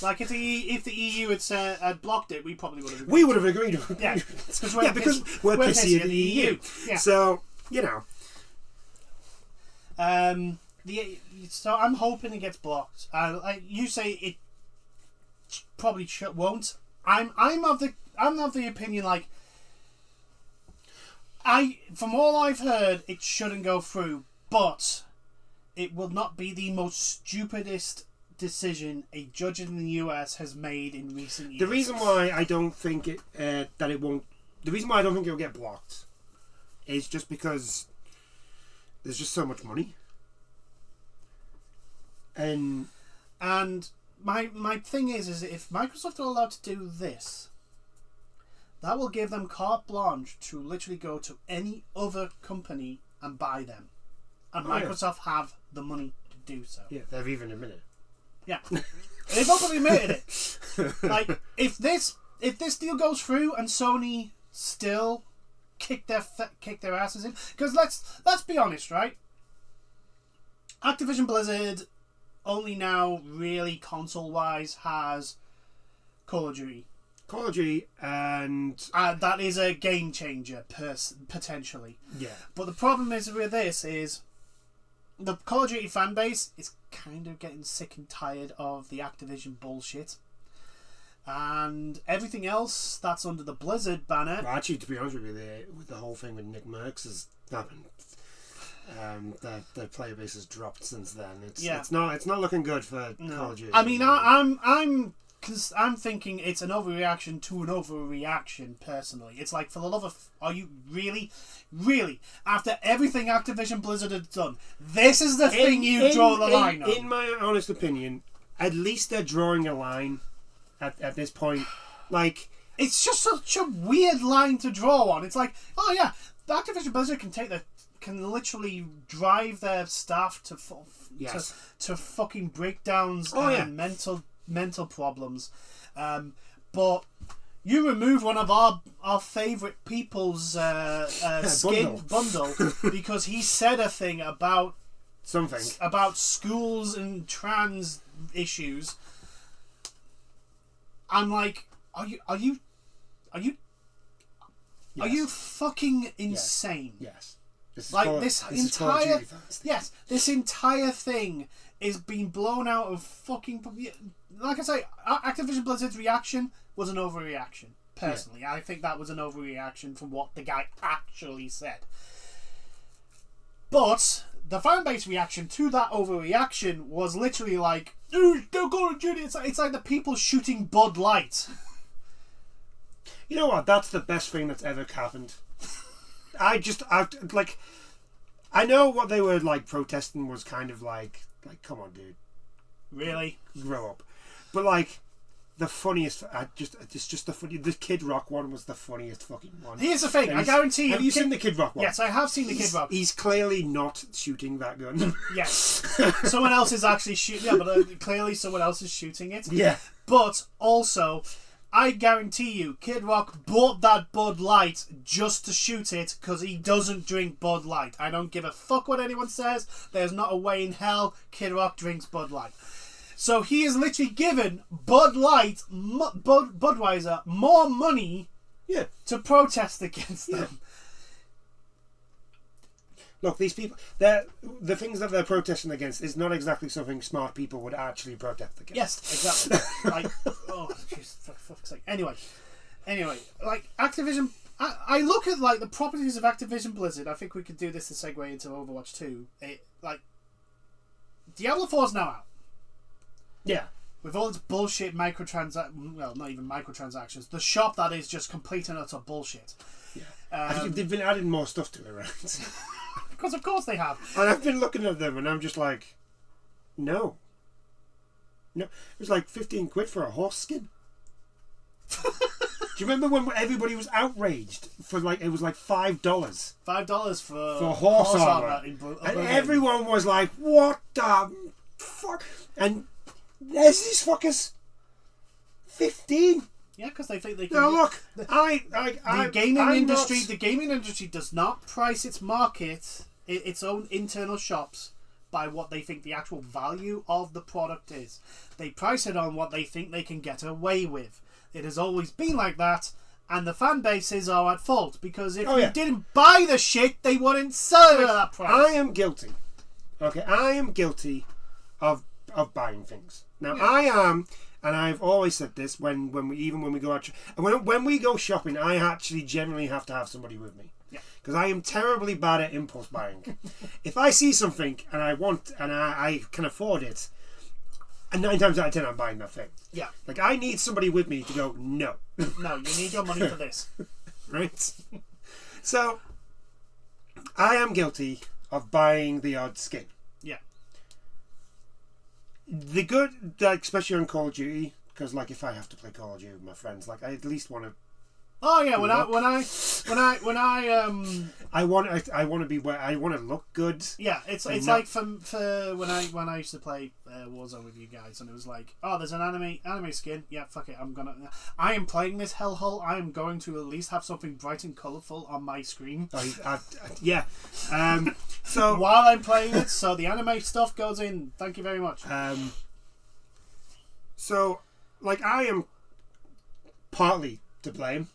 Speaker 2: Like if the EU had blocked it, we probably would have agreed.
Speaker 1: We would have agreed.
Speaker 2: Yeah.
Speaker 1: Because we're pissy at the EU.
Speaker 2: Yeah.
Speaker 1: So, you know.
Speaker 2: So I'm hoping it gets blocked. You say it probably won't. I'm of the opinion, like, from all I've heard, it shouldn't go through, but it will not be the most stupidest decision a judge in the US has made in recent years.
Speaker 1: The reason why I don't think the reason why I don't think it'll get blocked is just because there's just so much money. And
Speaker 2: my thing is if Microsoft are allowed to do this, that will give them carte blanche to literally go to any other company and buy them. And Microsoft have the money to do so.
Speaker 1: Yeah, they've even admitted it.
Speaker 2: Yeah. They've openly admitted it. Like, if this deal goes through and Sony still kick their asses in. Because let's be honest, right? Activision Blizzard only now really console-wise has Call of Duty.
Speaker 1: Call of Duty, and
Speaker 2: that is a game changer, potentially.
Speaker 1: Yeah.
Speaker 2: But the problem is with this is the Call of Duty fan base is kind of getting sick and tired of the Activision bullshit. And everything else that's under the Blizzard banner...
Speaker 1: Well, actually, to be honest with you, with the whole thing with Nick Merckx has happened. Their player base has dropped since then. It's not looking good for Call of Duty.
Speaker 2: I mean, I'm thinking it's an overreaction to an overreaction. Personally, it's like, for the love of, are you really after everything Activision Blizzard has done, this is the thing you draw the line on?
Speaker 1: In my honest opinion, at least they're drawing a line at this point. Like,
Speaker 2: it's just such a weird line to draw on. It's like, oh yeah, the Activision Blizzard can literally drive their staff to fucking breakdowns and mental problems, but you remove one of our favourite people's skin bundle because he said a thing about
Speaker 1: something
Speaker 2: about schools and trans issues. I'm like, are you fucking insane?
Speaker 1: Yes.
Speaker 2: This entire thing is being blown out of fucking... Like I say, Activision Blizzard's reaction was an overreaction. Personally, I think that was an overreaction from what the guy actually said. But the fan base reaction to that overreaction was literally like, "Dude, don't go to Judy." It's like the people shooting Bud Light.
Speaker 1: You know what? That's the best thing that's ever happened. I know what they were like protesting was kind of like come on, dude,
Speaker 2: really
Speaker 1: grow up. But like the funniest, it's just the funny. The Kid Rock one was the funniest fucking one.
Speaker 2: Here's the thing, I guarantee you.
Speaker 1: Have you seen the Kid Rock one?
Speaker 2: Yes, I have seen the Kid Rock.
Speaker 1: He's clearly not shooting that gun.
Speaker 2: Yes, someone else is actually shooting. Yeah, but clearly someone else is shooting it.
Speaker 1: Yeah,
Speaker 2: but also, I guarantee you, Kid Rock bought that Bud Light just to shoot it because he doesn't drink Bud Light. I don't give a fuck what anyone says. There's not a way in hell Kid Rock drinks Bud Light. So he has literally given Bud Light, Budweiser, more money to protest against them.
Speaker 1: Look, these people, the things that they're protesting against is not exactly something smart people would actually protest against.
Speaker 2: Yes, exactly. Like, oh, jeez, for fuck's sake. Anyway, like Activision, I look at like the properties of Activision Blizzard. I think we could do this to segue into Overwatch 2. Diablo 4 is now out.
Speaker 1: Yeah.
Speaker 2: With all its bullshit microtransactions, well, not even microtransactions. The shop that is just complete and utter bullshit.
Speaker 1: Yeah. They've been adding more stuff to it, right?
Speaker 2: Because of course they have.
Speaker 1: And I've been looking at them and I'm just like, no. It was like 15 quid for a horse skin. Do you remember when everybody was outraged for it was like $5?
Speaker 2: $5 for
Speaker 1: horse armor. And everyone was like, what the fuck? And there's these fuckers 15.
Speaker 2: Yeah, because they think they can.
Speaker 1: No, look,
Speaker 2: the gaming industry does not price its market, its own internal shops, by what they think the actual value of the product is. They price it on what they think they can get away with. It has always been like that, and the fan bases are at fault because if you didn't buy the shit, they wouldn't sell it at that price.
Speaker 1: I am guilty. Okay, I am guilty of buying things. Now I am, and I've always said this when we go out, when we go shopping, I actually generally have to have somebody with me.
Speaker 2: Yeah.
Speaker 1: Because I am terribly bad at impulse buying. If I see something and I want and I can afford it, and 9 times out of 10 I'm buying that thing.
Speaker 2: Yeah.
Speaker 1: Like I need somebody with me to go, no.
Speaker 2: No, you need your money for this.
Speaker 1: Right? So I am guilty of buying the odd skin.
Speaker 2: Yeah.
Speaker 1: The good, like, especially on Call of Duty, because like if I have to play Call of Duty with my friends, like I at least want to
Speaker 2: Oh yeah, when I
Speaker 1: want to be where I want to look good.
Speaker 2: Yeah, it's like for when I used to play Warzone with you guys, and it was like, oh, there's an anime skin. Yeah, fuck it, I am playing this hellhole. I am going to at least have something bright and colourful on my screen.
Speaker 1: Yeah. So
Speaker 2: while I'm playing it, so the anime stuff goes in. Thank you very much.
Speaker 1: So, like, I am partly to blame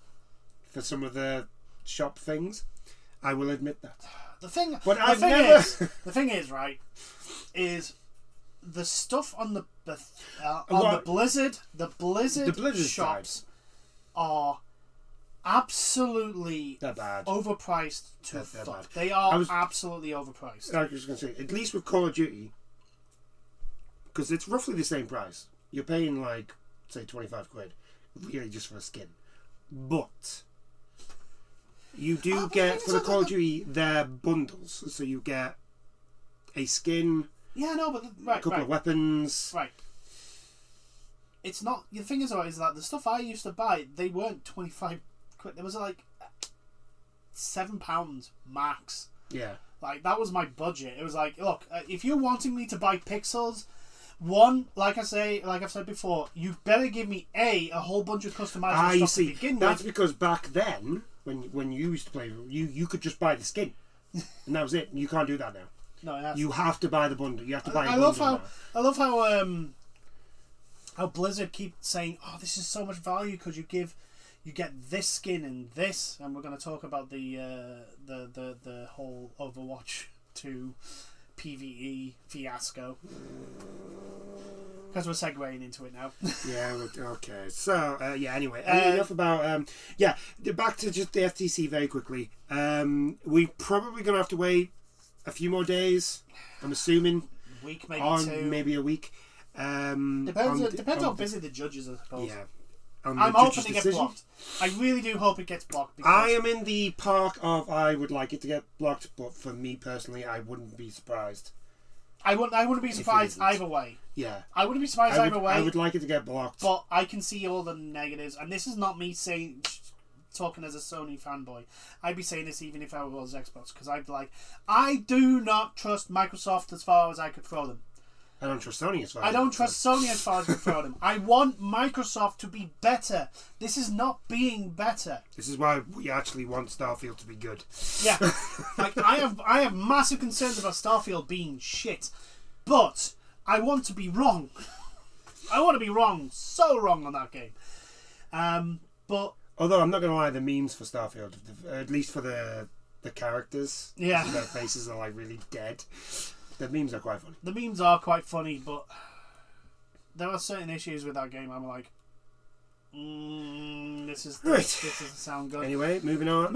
Speaker 1: for some of the shop things. I will admit that.
Speaker 2: The thing is, right, is the stuff on the Blizzard shops
Speaker 1: side
Speaker 2: are absolutely
Speaker 1: they're bad.
Speaker 2: Overpriced to
Speaker 1: They're
Speaker 2: fuck.
Speaker 1: bad.
Speaker 2: They are absolutely overpriced.
Speaker 1: I was going to say, at least with Call of Duty, because it's roughly the same price. You're paying like, say, 25 quid, really just for a skin. But you do get, for the Call of Duty, their bundles. So you get a skin, a couple of weapons.
Speaker 2: Right. It's not... The thing is that the stuff I used to buy, they weren't 25 quid. There was like £7 max.
Speaker 1: Yeah.
Speaker 2: Like, that was my budget. It was like, look, if you're wanting me to buy pixels... One, like I've said before, you better give me a whole bunch of customizable stuff to begin with.
Speaker 1: That's because back then, when you used to play, you could just buy the skin, and that was it. You can't do that now.
Speaker 2: No,
Speaker 1: you have to buy the bundle. You have to buy.
Speaker 2: I love how Blizzard keep saying, "Oh, this is so much value because you get this skin and this," and we're going to talk about the whole Overwatch 2 PvE fiasco. Because we're segueing into it now.
Speaker 1: Yeah, okay. So, anyway. Enough about... back to just the FTC very quickly. We're probably going to have to wait a few more days, I'm assuming.
Speaker 2: Week, maybe two.
Speaker 1: Maybe a week.
Speaker 2: Depends how busy the judges are, I suppose.
Speaker 1: Yeah.
Speaker 2: I'm hoping to get blocked. I really do hope it gets blocked.
Speaker 1: I am in the park of I would like it to get blocked, but for me personally, I wouldn't be surprised.
Speaker 2: I wouldn't be surprised either way.
Speaker 1: Yeah.
Speaker 2: I wouldn't be surprised either way.
Speaker 1: I would like it to get blocked.
Speaker 2: But I can see all the negatives, and this is not me talking as a Sony fanboy. I'd be saying this even if I was Xbox, because I'd be like, I do not trust Microsoft as far as I could throw them.
Speaker 1: I don't trust Sony as far
Speaker 2: as I don't trust Sony as far as I can throw them. I want Microsoft to be better. This is not being better.
Speaker 1: This is why we actually want Starfield to be good.
Speaker 2: Yeah. Like, I have massive concerns about Starfield being shit. But I want to be wrong. I want to be wrong. So wrong on that game. But
Speaker 1: although I'm not going to lie, the memes for Starfield, at least for the characters,
Speaker 2: their
Speaker 1: faces are like really dead. The memes are quite funny.
Speaker 2: The memes are quite funny, but there are certain issues with that game. I'm like, this doesn't sound good.
Speaker 1: Anyway, moving on.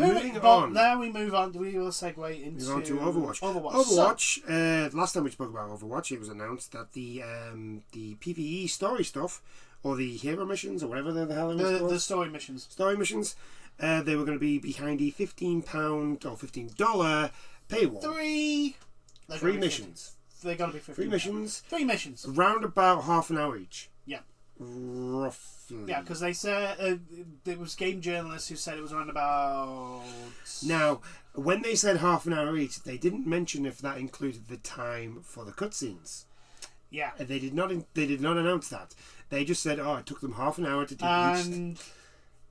Speaker 2: Now we move on. We will segue into
Speaker 1: Overwatch. Overwatch. Last time we spoke about Overwatch, it was announced that the PvE story stuff, or the hero missions, or whatever the hell it was called.
Speaker 2: The story missions.
Speaker 1: They were going to be behind a £15 or $15 paywall. Three missions.
Speaker 2: They're going to be 15.
Speaker 1: Three missions.
Speaker 2: Around
Speaker 1: Round about half an hour each.
Speaker 2: Yeah.
Speaker 1: Roughly.
Speaker 2: Yeah, because they said there was game journalists who said it was around about.
Speaker 1: Now, when they said half an hour each, they didn't mention if that included the time for the cutscenes.
Speaker 2: Yeah.
Speaker 1: They did not. They did not announce that. They just said, "Oh, it took them half an hour to do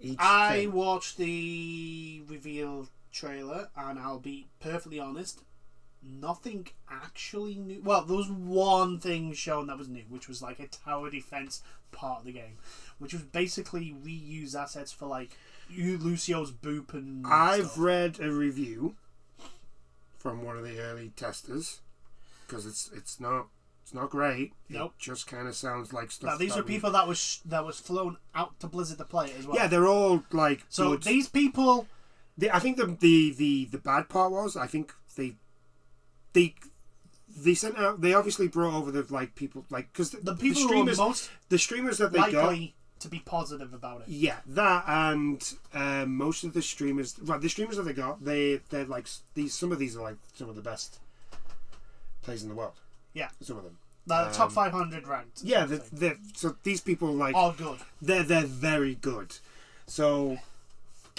Speaker 1: each
Speaker 2: I
Speaker 1: thing."
Speaker 2: watched the reveal trailer, and I'll be perfectly honest. Nothing actually new. Well, there was one thing shown that was new, which was like a tower defense part of the game, which was basically reuse assets for like Lucio's boop and
Speaker 1: I've
Speaker 2: stuff.
Speaker 1: read a review from one of the early testers because it's not great.
Speaker 2: Nope.
Speaker 1: It just kind of sounds like stuff.
Speaker 2: Now these are people that was flown out to Blizzard to play it as well.
Speaker 1: Yeah, they're all like.
Speaker 2: So
Speaker 1: good.
Speaker 2: These people.
Speaker 1: I think the bad part was I think they sent out. They obviously brought over the like people like because
Speaker 2: the people who are most
Speaker 1: the streamers that they
Speaker 2: likely
Speaker 1: got
Speaker 2: to be positive about it.
Speaker 1: Yeah, that and most of the streamers. Right, the streamers that they got, they're like these. Some of these are like some of the best players in the world.
Speaker 2: Yeah,
Speaker 1: some of them.
Speaker 2: The top 500 ranked.
Speaker 1: Yeah, so these people like
Speaker 2: all good.
Speaker 1: They're very good. So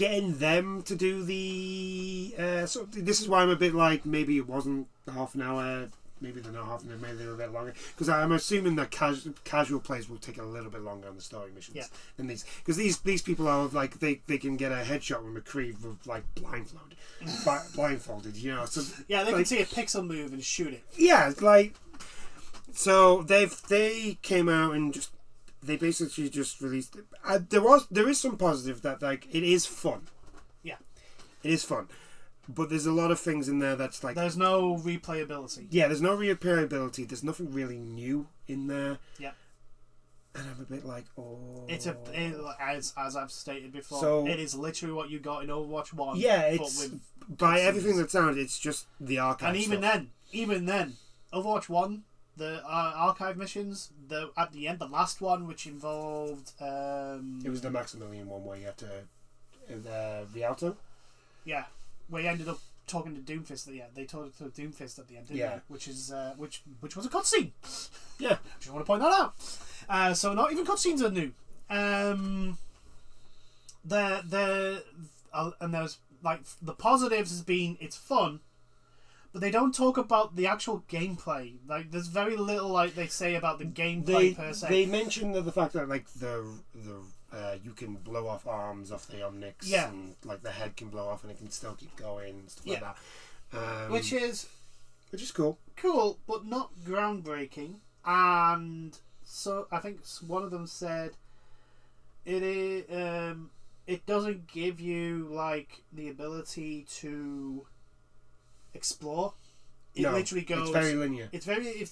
Speaker 1: getting them to do the. So this is why I'm a bit like maybe it wasn't half an hour. Maybe they're not half an hour. Maybe they're a bit longer. Because I'm assuming that casual players will take a little bit longer on the story missions than these. Because these people are like they can get a headshot with McCree with like blindfolded. You know. So
Speaker 2: yeah, they can see a pixel move and shoot it.
Speaker 1: Yeah, like so they came out and just. They basically just released. There is some positive that like it is fun.
Speaker 2: Yeah,
Speaker 1: it is fun, but there's a lot of things in there that's like
Speaker 2: there's no replayability.
Speaker 1: Yeah, there's no replayability. There's nothing really new in there.
Speaker 2: Yeah,
Speaker 1: and I'm a bit like, oh,
Speaker 2: as I've stated before.
Speaker 1: So,
Speaker 2: it is literally what you got in Overwatch 1.
Speaker 1: Yeah, it's by everything that's sounded, it's just the archive.
Speaker 2: And even then, Overwatch 1. The archive missions, at the end, the last one, which involved...
Speaker 1: it was the Maximilian one where you had to... Rialto?
Speaker 2: Yeah, where you ended up talking to Doomfist at the end. They talked to Doomfist at the end, didn't they? Which is which was a cutscene.
Speaker 1: Yeah.
Speaker 2: I just want to point that out. So not even cutscenes are new. And there's, like, the positives has been, it's fun, but they don't talk about the actual gameplay. Like, there's very little, like, they say about the gameplay per se.
Speaker 1: They mention the fact that, like, you can blow off arms off the Omnics, and like the head can blow off and it can still keep going and stuff like that.
Speaker 2: Which is
Speaker 1: cool.
Speaker 2: Cool, but not groundbreaking. And so I think one of them said it doesn't give you like the ability to explore. It literally goes.
Speaker 1: It's very linear.
Speaker 2: It's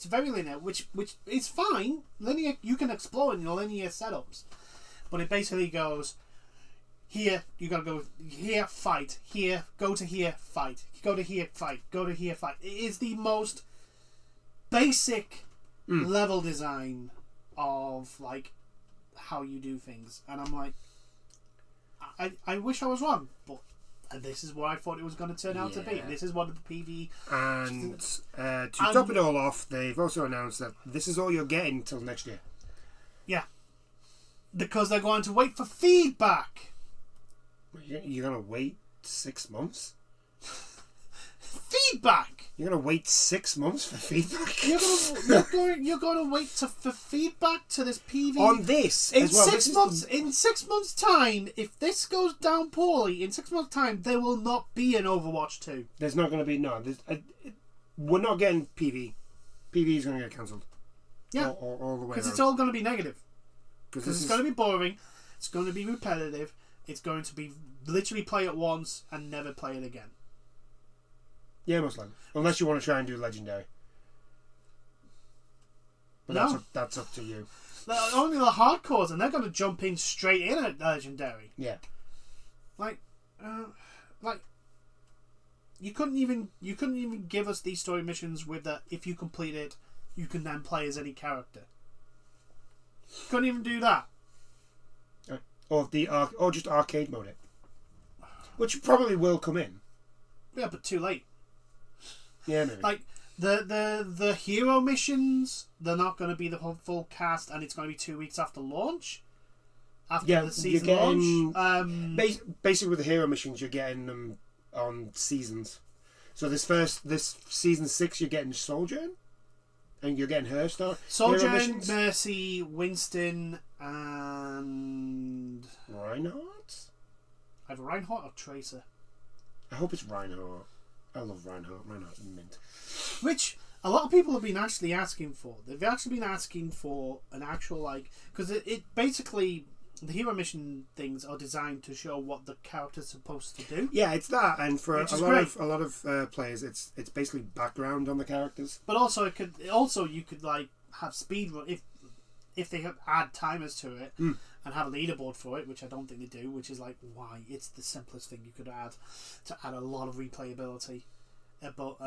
Speaker 2: very linear, which is fine. Linear, you can explore in your linear setups, but it basically goes here. You gotta go here, fight here, go to here, fight, go to here, fight, go to here, fight. It is the most basic level design of like how you do things, and I'm like, I wish I was wrong, but. And this is what I thought it was going to turn out to be. This is what the PV...
Speaker 1: And to top it all off, they've also announced that this is all you're getting till next year.
Speaker 2: Yeah. Because they're going to wait for feedback.
Speaker 1: You're going to wait 6 months?
Speaker 2: Feedback!
Speaker 1: You're going to wait 6 months for feedback?
Speaker 2: You're going to wait for feedback to this PV...
Speaker 1: On this
Speaker 2: in as well. 6 months, in 6 months' time, if this goes down poorly, in 6 months' time, there will not be an Overwatch 2.
Speaker 1: There's not going to be... No. We're not getting PV. PV is going to get cancelled.
Speaker 2: Yeah.
Speaker 1: All the way
Speaker 2: because it's all going to be negative. Because it's going to be boring. It's going to be repetitive. It's going to be literally play it once and never play it again.
Speaker 1: Yeah, most likely. Unless you want to try and do Legendary. But that's up to you.
Speaker 2: Only the hardcores, and they're going to jump in straight in at Legendary.
Speaker 1: Yeah.
Speaker 2: Like you couldn't even give us these story missions with that. If you complete it, you can then play as any character. Couldn't even do that.
Speaker 1: Or just arcade mode it, which probably will come in.
Speaker 2: Yeah, but too late.
Speaker 1: Yeah, maybe.
Speaker 2: Like the hero missions, they're not going to be the full cast, and it's going to be 2 weeks after launch. After the season launch.
Speaker 1: Basically, with the hero missions, you're getting them on seasons. So this season 6, you're getting Sojourn, and you're getting her stuff.
Speaker 2: Sojourn, Mercy, Winston, and
Speaker 1: Reinhardt.
Speaker 2: Either Reinhardt or Tracer.
Speaker 1: I hope it's Reinhardt. I love Reinhardt. Reinhardt's mint.
Speaker 2: Which a lot of people have been actually asking for. They've actually been asking for an actual like because it basically the hero mission things are designed to show what the character's supposed to do.
Speaker 1: Yeah, it's that, and for a lot of players, it's basically background on the characters.
Speaker 2: But also you could like have speedrun if they add timers to it and have a leaderboard for it, which I don't think they do. Which is like why it's the simplest thing you could add to add a lot of replayability. But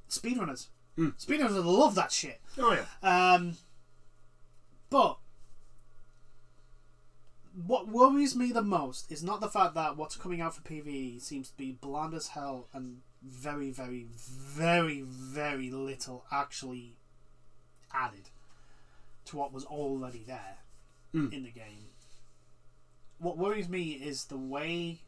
Speaker 2: speedrunners, speedrunners love that shit.
Speaker 1: Oh yeah.
Speaker 2: But what worries me the most is not the fact that what's coming out for PvE seems to be bland as hell and very, very, very, very little actually added to what was already there in the game. what worries me is the way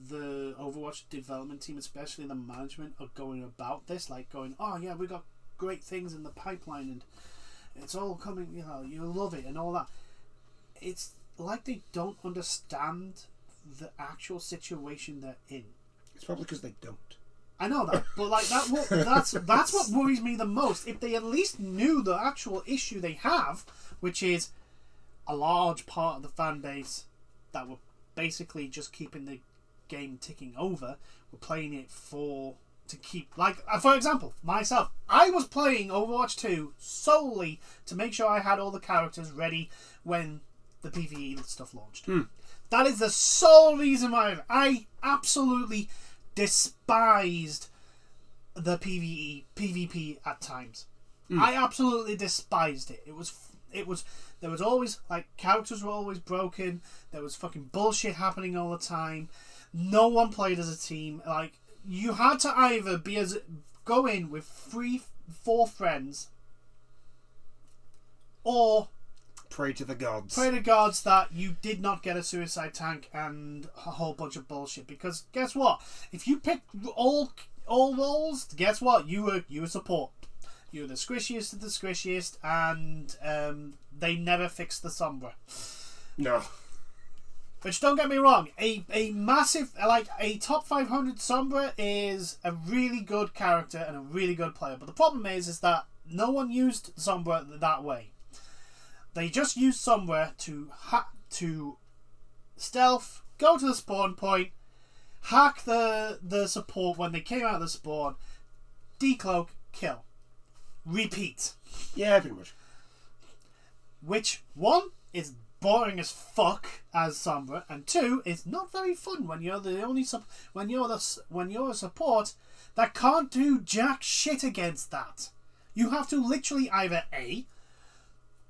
Speaker 2: the Overwatch development team, especially the management, are going about this. Like going, oh yeah, we got great things in the pipeline and it's all coming. You know, you'll love it and all that. It's like they don't understand the actual situation they're in.
Speaker 1: It's probably because they don't.
Speaker 2: I know that, but like that's what worries me the most. If they at least knew the actual issue they have, which is a large part of the fan base that were basically just keeping the game ticking over, were playing it to keep, like, for example, myself, I was playing Overwatch 2 solely to make sure I had all the characters ready when the PvE stuff launched. That is the sole reason why I absolutely despised the PvP at times. I absolutely despised it. It was there was always, like, characters were always broken. There was fucking bullshit happening all the time. No one played as a team. Like, you had to either go in with 4 friends, or
Speaker 1: pray to the gods.
Speaker 2: Pray to gods that you did not get a suicide tank and a whole bunch of bullshit. Because guess what? If you pick all roles, guess what? You were support. You were the squishiest of the squishiest, and they never fixed the Sombra.
Speaker 1: No.
Speaker 2: Which, don't get me wrong, a massive, like, a top 500 Sombra is a really good character and a really good player. But the problem is that no one used Sombra that way. They just used Sombra to stealth, go to the spawn point, hack the support when they came out of the spawn, decloak, kill. Repeat.
Speaker 1: Yeah, pretty much.
Speaker 2: Which, 1, is boring as fuck as Sombra, and 2, is not very fun when you're the only when you're a support that can't do jack shit against that. You have to literally either A,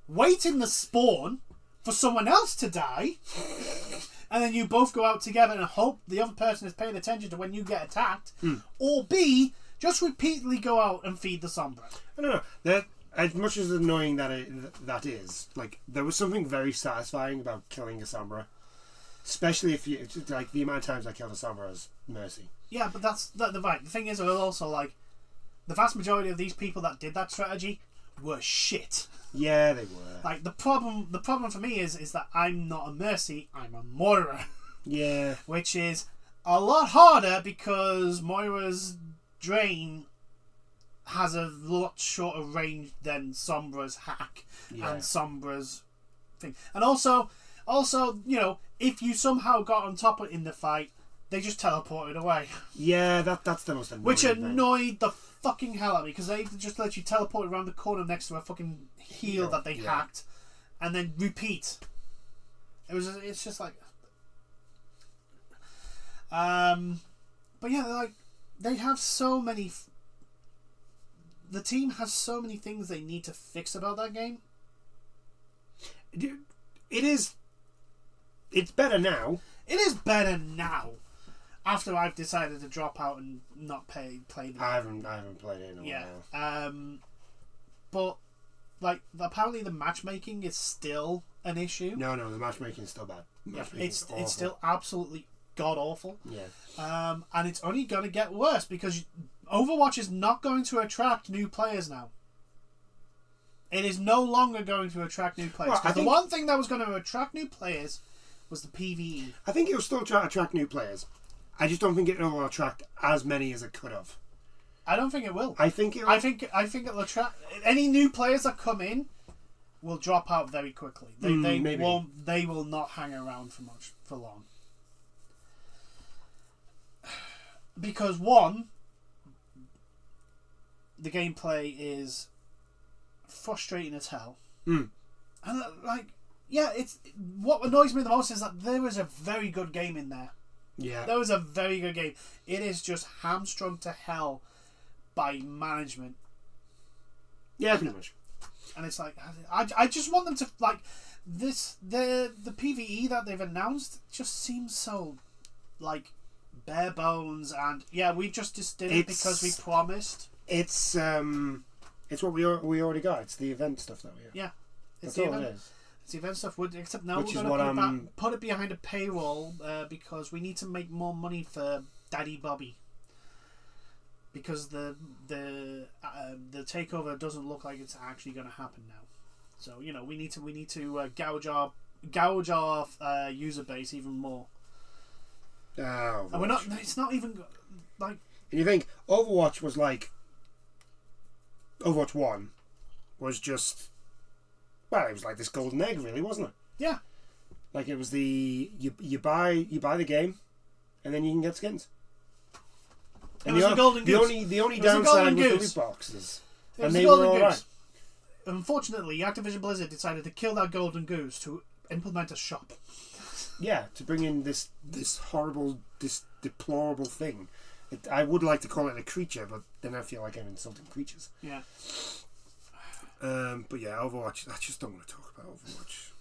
Speaker 2: wait in the spawn for someone else to die, and then you both go out together and hope the other person is paying attention to when you get attacked, or B, just repeatedly go out and feed the Sombra.
Speaker 1: I don't know. That, as much as annoying that is, like, there was something very satisfying about killing a Sombra, especially if you, like, the amount of times I killed a Sombra as Mercy. Yeah,
Speaker 2: but that's the right. The thing is, also, like, the vast majority of these people that did that strategy were shit.
Speaker 1: Yeah, they were.
Speaker 2: Like, the problem for me is that I'm not a Mercy, I'm a Moira.
Speaker 1: Yeah.
Speaker 2: Which is a lot harder because Moira's Drain has a lot shorter range than Sombra's hack and Sombra's thing. And also, you know, if you somehow got on top of it in the fight, they just teleported away.
Speaker 1: Yeah, that's the most annoying
Speaker 2: Which
Speaker 1: thing.
Speaker 2: annoyed the fucking hell out of me, because they just let you teleport around the corner next to a fucking heal that they hacked, and then repeat. It's just like, but yeah, like, they have so many. The team has so many things they need to fix about that game.
Speaker 1: It's better now.
Speaker 2: It is better now. After I've decided to drop out and not play the game.
Speaker 1: I haven't played it in a while.
Speaker 2: But, like, apparently the matchmaking is still an issue.
Speaker 1: No, the matchmaking is still bad.
Speaker 2: It's still absolutely god awful.
Speaker 1: Yeah.
Speaker 2: And it's only going to get worse because Overwatch is not going to attract new players now. It is no longer going to attract new players. Well, the one thing that was going to attract new players was the PvE.
Speaker 1: I think it'll still try to attract new players. I just don't think it'll attract as many as it could have.
Speaker 2: I don't think it will.
Speaker 1: I think
Speaker 2: it'll attract any new players that come in will drop out very quickly. They will not hang around for long. Because 1, the gameplay is frustrating as hell. And it's what annoys me the most is that there is a very good game in there.
Speaker 1: Yeah,
Speaker 2: there was a very good game. It is just hamstrung to hell by management.
Speaker 1: Yeah, pretty much.
Speaker 2: And it's like, I just want them to, like, the PvE that they've announced just seems so, like, bare bones, and we just did it because we promised.
Speaker 1: It's what we already got. It's the event stuff that we have.
Speaker 2: Yeah,
Speaker 1: that's all it is.
Speaker 2: It's the event stuff. Except now
Speaker 1: Which
Speaker 2: we're going to put it behind a paywall because we need to make more money for Daddy Bobby. Because the takeover doesn't look like it's actually going to happen now. So we need to gouge our user base even more.
Speaker 1: And
Speaker 2: we're not. It's not even like.
Speaker 1: And you think Overwatch was like. Overwatch 1 was just. Well, it was like this golden egg, really, wasn't it?
Speaker 2: Yeah.
Speaker 1: Like it was you buy the game, and then you can get skins.
Speaker 2: And it was a golden goose.
Speaker 1: The only downside was the loot boxes, and they were all right.
Speaker 2: Unfortunately, Activision Blizzard decided to kill that golden goose to implement a shop.
Speaker 1: Yeah, to bring in this horrible, this deplorable thing. I would like to call it a creature, but then I feel like I'm insulting creatures.
Speaker 2: Yeah.
Speaker 1: But yeah, Overwatch. I just don't want to talk about Overwatch.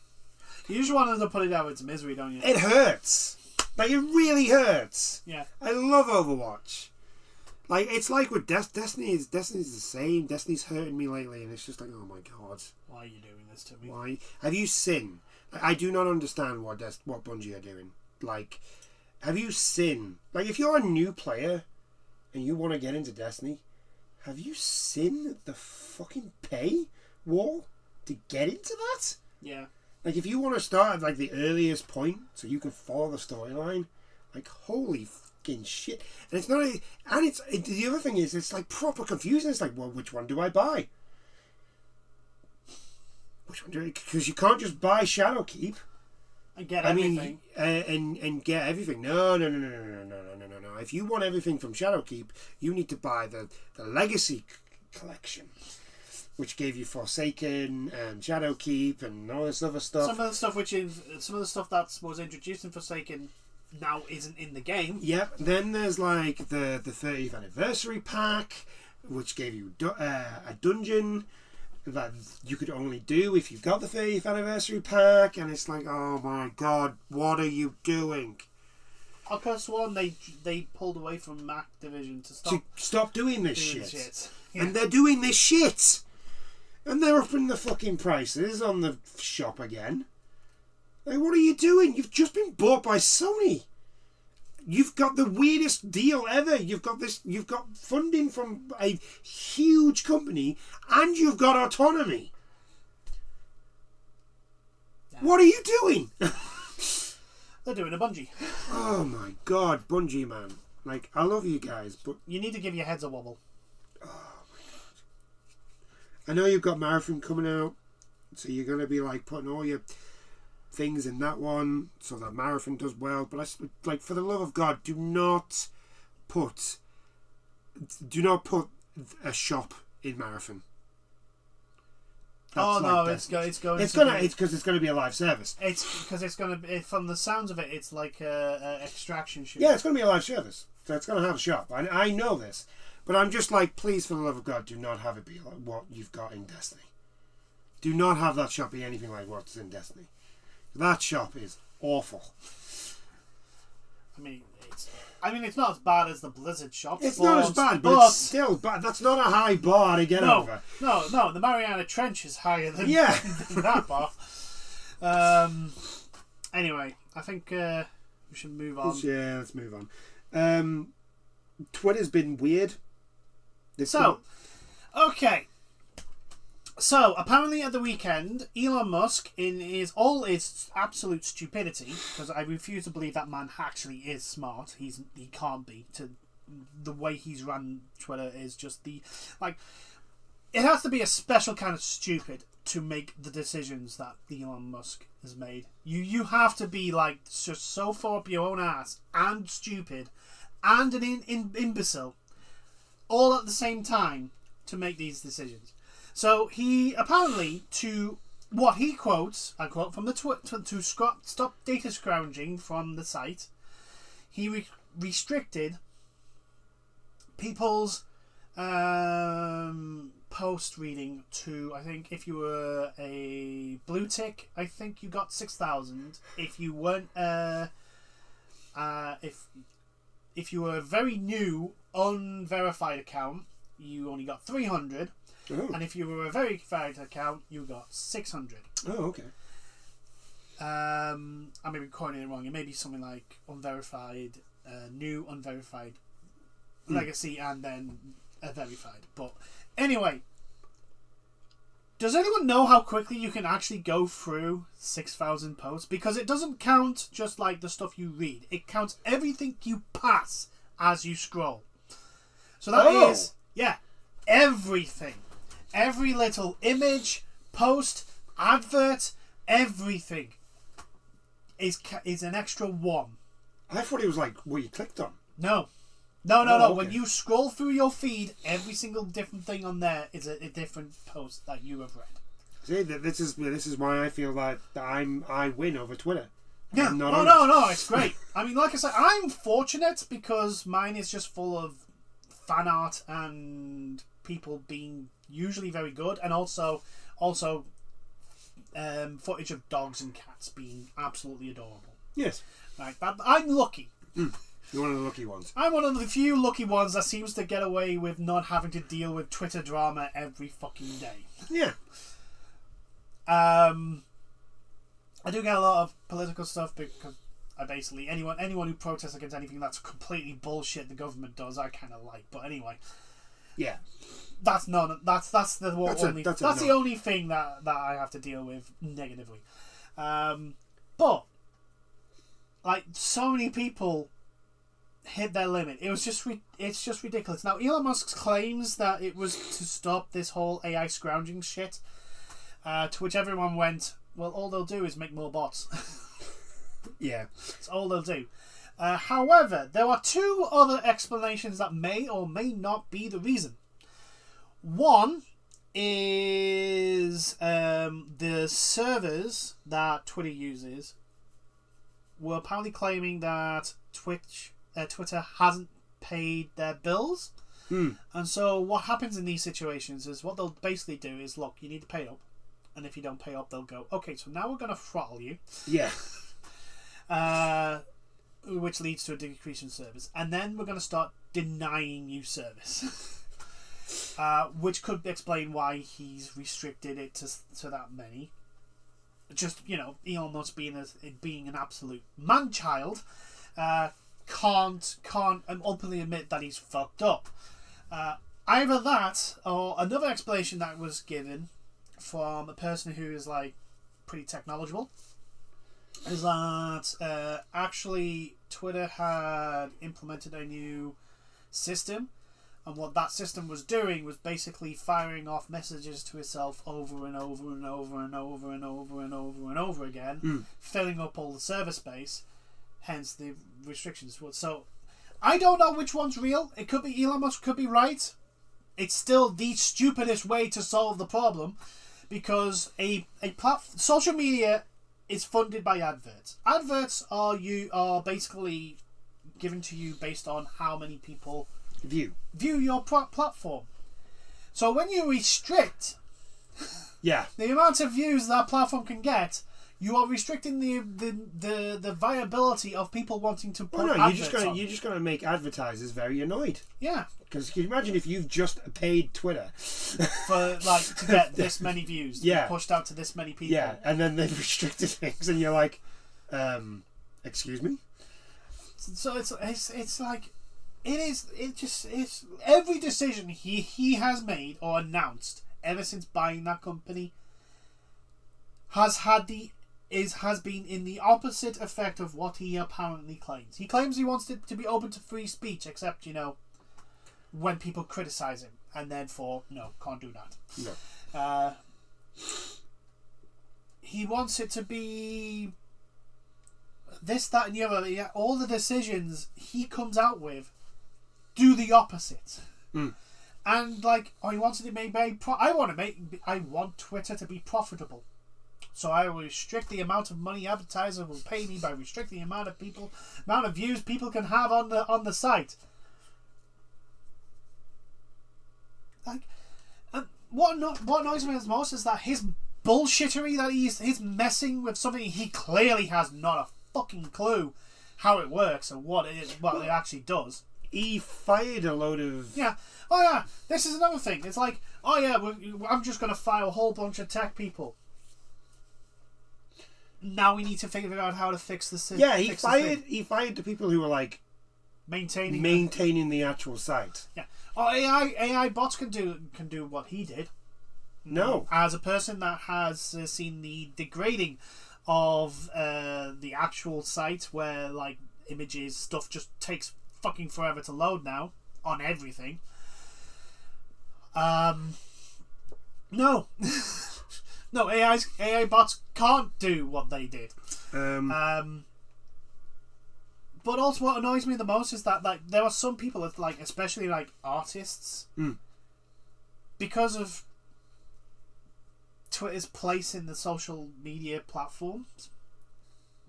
Speaker 2: You just wanted to put it out into misery, don't you?
Speaker 1: It hurts. Like it really hurts.
Speaker 2: Yeah.
Speaker 1: I love Overwatch. Like it's like with Destiny's the same. Destiny's hurting me lately, and it's just like, oh my god,
Speaker 2: why are you doing this to me?
Speaker 1: Why have you seen? I do not understand what Bungie are doing. Like, have you seen? Like, if you're a new player and you want to get into Destiny, have you seen the fucking pay wall to get into that?
Speaker 2: Yeah.
Speaker 1: Like, if you want to start at like the earliest point so you can follow the storyline, like holy fucking shit! And it's not. The other thing is, it's like proper confusing. It's like, well, which one do I buy? Which one do I? Because you can't just buy Shadowkeep
Speaker 2: and get everything.
Speaker 1: And get everything. No. If you want everything from Shadowkeep, you need to buy the Legacy collection, which gave you Forsaken and Shadowkeep and all this other stuff.
Speaker 2: Some of the stuff that was introduced in Forsaken now isn't in the game.
Speaker 1: Yep. Then there's like the 30th anniversary pack, which gave you a dungeon that you could only do if you got the 30th anniversary pack, and it's like, oh my god, what are you doing?
Speaker 2: I could have sworn they pulled away from Activision to
Speaker 1: stop doing this shit.
Speaker 2: Yeah.
Speaker 1: And they're doing this shit, and they're upping the fucking prices on the shop again. Like, what are you doing? You've just been bought by Sony. You've got the weirdest deal ever. You've got funding from a huge company, and you've got autonomy. Yeah. What are you doing?
Speaker 2: They're doing a Bungie.
Speaker 1: Oh my god, Bungie, man. Like, I love you guys, but
Speaker 2: you need to give your heads a wobble.
Speaker 1: Oh my god. I know you've got Marathon coming out, so you're going to be like putting all your things in that one so that Marathon does well, but like, for the love of God, do not put a shop in Marathon.
Speaker 2: It's going
Speaker 1: because it's going to be a live service.
Speaker 2: It's because it's going to be, from the sounds of it, it's like a extraction shoot.
Speaker 1: Yeah, it's going to be a live service, so it's going to have a shop. I know this, but I'm just like, please, for the love of God, do not have it be like what you've got in Destiny. Do not have that shop be anything like what's in Destiny. That shop is awful.
Speaker 2: I mean, it's not as bad as the Blizzard shop.
Speaker 1: It's not as bad, but it's still bad. That's not a high bar to get over.
Speaker 2: No. The Mariana Trench is higher than,
Speaker 1: than
Speaker 2: that bar. Anyway, I think we should move on.
Speaker 1: Yeah, let's move on. Twitter's been weird.
Speaker 2: Okay. So, apparently at the weekend, Elon Musk, in all his absolute stupidity, because I refuse to believe that man actually is smart, he can't be, to the way he's run Twitter is just it has to be a special kind of stupid to make the decisions that Elon Musk has made. You have to be like just so far up your own ass and stupid and an imbecile all at the same time to make these decisions. So he apparently, to what he quotes, I quote from the to stop data scrounging from the site, he restricted people's post reading to, I think, if you were a blue tick, I think you got 6,000. If you weren't, if you were a very new unverified account, you only got 300.
Speaker 1: Oh.
Speaker 2: And if you were a verified account, you got 600.
Speaker 1: Oh, okay.
Speaker 2: I may be quoting it wrong. It may be something like unverified, new unverified, legacy, and then a verified. But anyway, does anyone know how quickly you can actually go through 6,000 posts? Because it doesn't count just like the stuff you read. It counts everything you pass as you scroll. So that is, everything. Every little image, post, advert, everything is an extra 1.
Speaker 1: I thought it was like what you clicked on.
Speaker 2: No. Okay. When you scroll through your feed, every single different thing on there is a different post that you have read.
Speaker 1: See, this is why I feel like I win over Twitter.
Speaker 2: Yeah. No, it's great. I mean, like I said, I'm fortunate because mine is just full of fan art and people being usually very good, and also footage of dogs and cats being absolutely adorable.
Speaker 1: Yes.
Speaker 2: Like that, I'm lucky.
Speaker 1: You're one of the lucky ones.
Speaker 2: I'm one of the few lucky ones that seems to get away with not having to deal with Twitter drama every fucking day.
Speaker 1: Yeah.
Speaker 2: I do get a lot of political stuff because I basically anyone who protests against anything that's completely bullshit the government does, I kind of like. But anyway,
Speaker 1: yeah,
Speaker 2: that's the only thing that I have to deal with negatively. But like so many people hit their limit. It's just ridiculous. Now Elon Musk claims that it was to stop this whole AI scrounging shit. To which everyone went, well, all they'll do is make more bots.
Speaker 1: Yeah.
Speaker 2: That's all they'll do. However, there are 2 other explanations that may or may not be the reason. One is the servers that Twitter uses were apparently claiming that Twitter hasn't paid their bills. And so what happens in these situations is what they'll basically do is, look, you need to pay up. And if you don't pay up, they'll go, okay, so now we're going to throttle you.
Speaker 1: Yeah.
Speaker 2: Which leads to a decrease in service. And then we're going to start denying you service. Which could explain why he's restricted it to that many. Just, Elon Musk being an absolute man-child, can't openly admit that he's fucked up. Either that, or another explanation that was given from a person who is like pretty tech knowledgeable is that actually Twitter had implemented a new system, and what that system was doing was basically firing off messages to itself over and over and over and over and over and over and over again, filling up all the server space, hence the restrictions. So I don't know which one's real. It could be Elon Musk, could be right. It's still the stupidest way to solve the problem, because social media is funded by adverts. Adverts are basically given to you based on how many people view your platform. So when you restrict the amount of views that platform can get, you are restricting the viability of people wanting to put adverts on.
Speaker 1: You're just gonna make advertisers very annoyed.
Speaker 2: Yeah.
Speaker 1: Because can you imagine if you've just paid Twitter
Speaker 2: for to get this many views, to be pushed out to this many people.
Speaker 1: Yeah, and then they've restricted things, and you're like, excuse me.
Speaker 2: So it's like it's every decision he has made or announced ever since buying that company has been in the opposite effect of what he apparently claims. He claims he wants it to be open to free speech, except when people criticize him, and therefore can't do that.
Speaker 1: No.
Speaker 2: He wants it to be this, that, and the other. Yeah, all the decisions he comes out with do the opposite. And he wants it to make I want Twitter to be profitable. So I will restrict the amount of money advertisers will pay me by restricting the amount of views people can have on the site. What annoys me the most is that his bullshittery, that he's messing with something he clearly has not a fucking clue how it works and what it actually does.
Speaker 1: He fired a load of...
Speaker 2: Yeah. Oh yeah, this is another thing. It's like, oh yeah, I'm just going to fire a whole bunch of tech people. now we need to figure out how to fix the system.
Speaker 1: Yeah, he fired the people who were like
Speaker 2: maintaining
Speaker 1: the actual site.
Speaker 2: Yeah. Oh, AI bots can do what he did.
Speaker 1: No.
Speaker 2: As a person that has seen the degrading of the actual site, where like images, stuff just takes fucking forever to load now on everything. No. No, AI bots can't do what they did. But also, what annoys me the most is that like there are some people that like, especially like artists, because of Twitter's place in the social media platforms,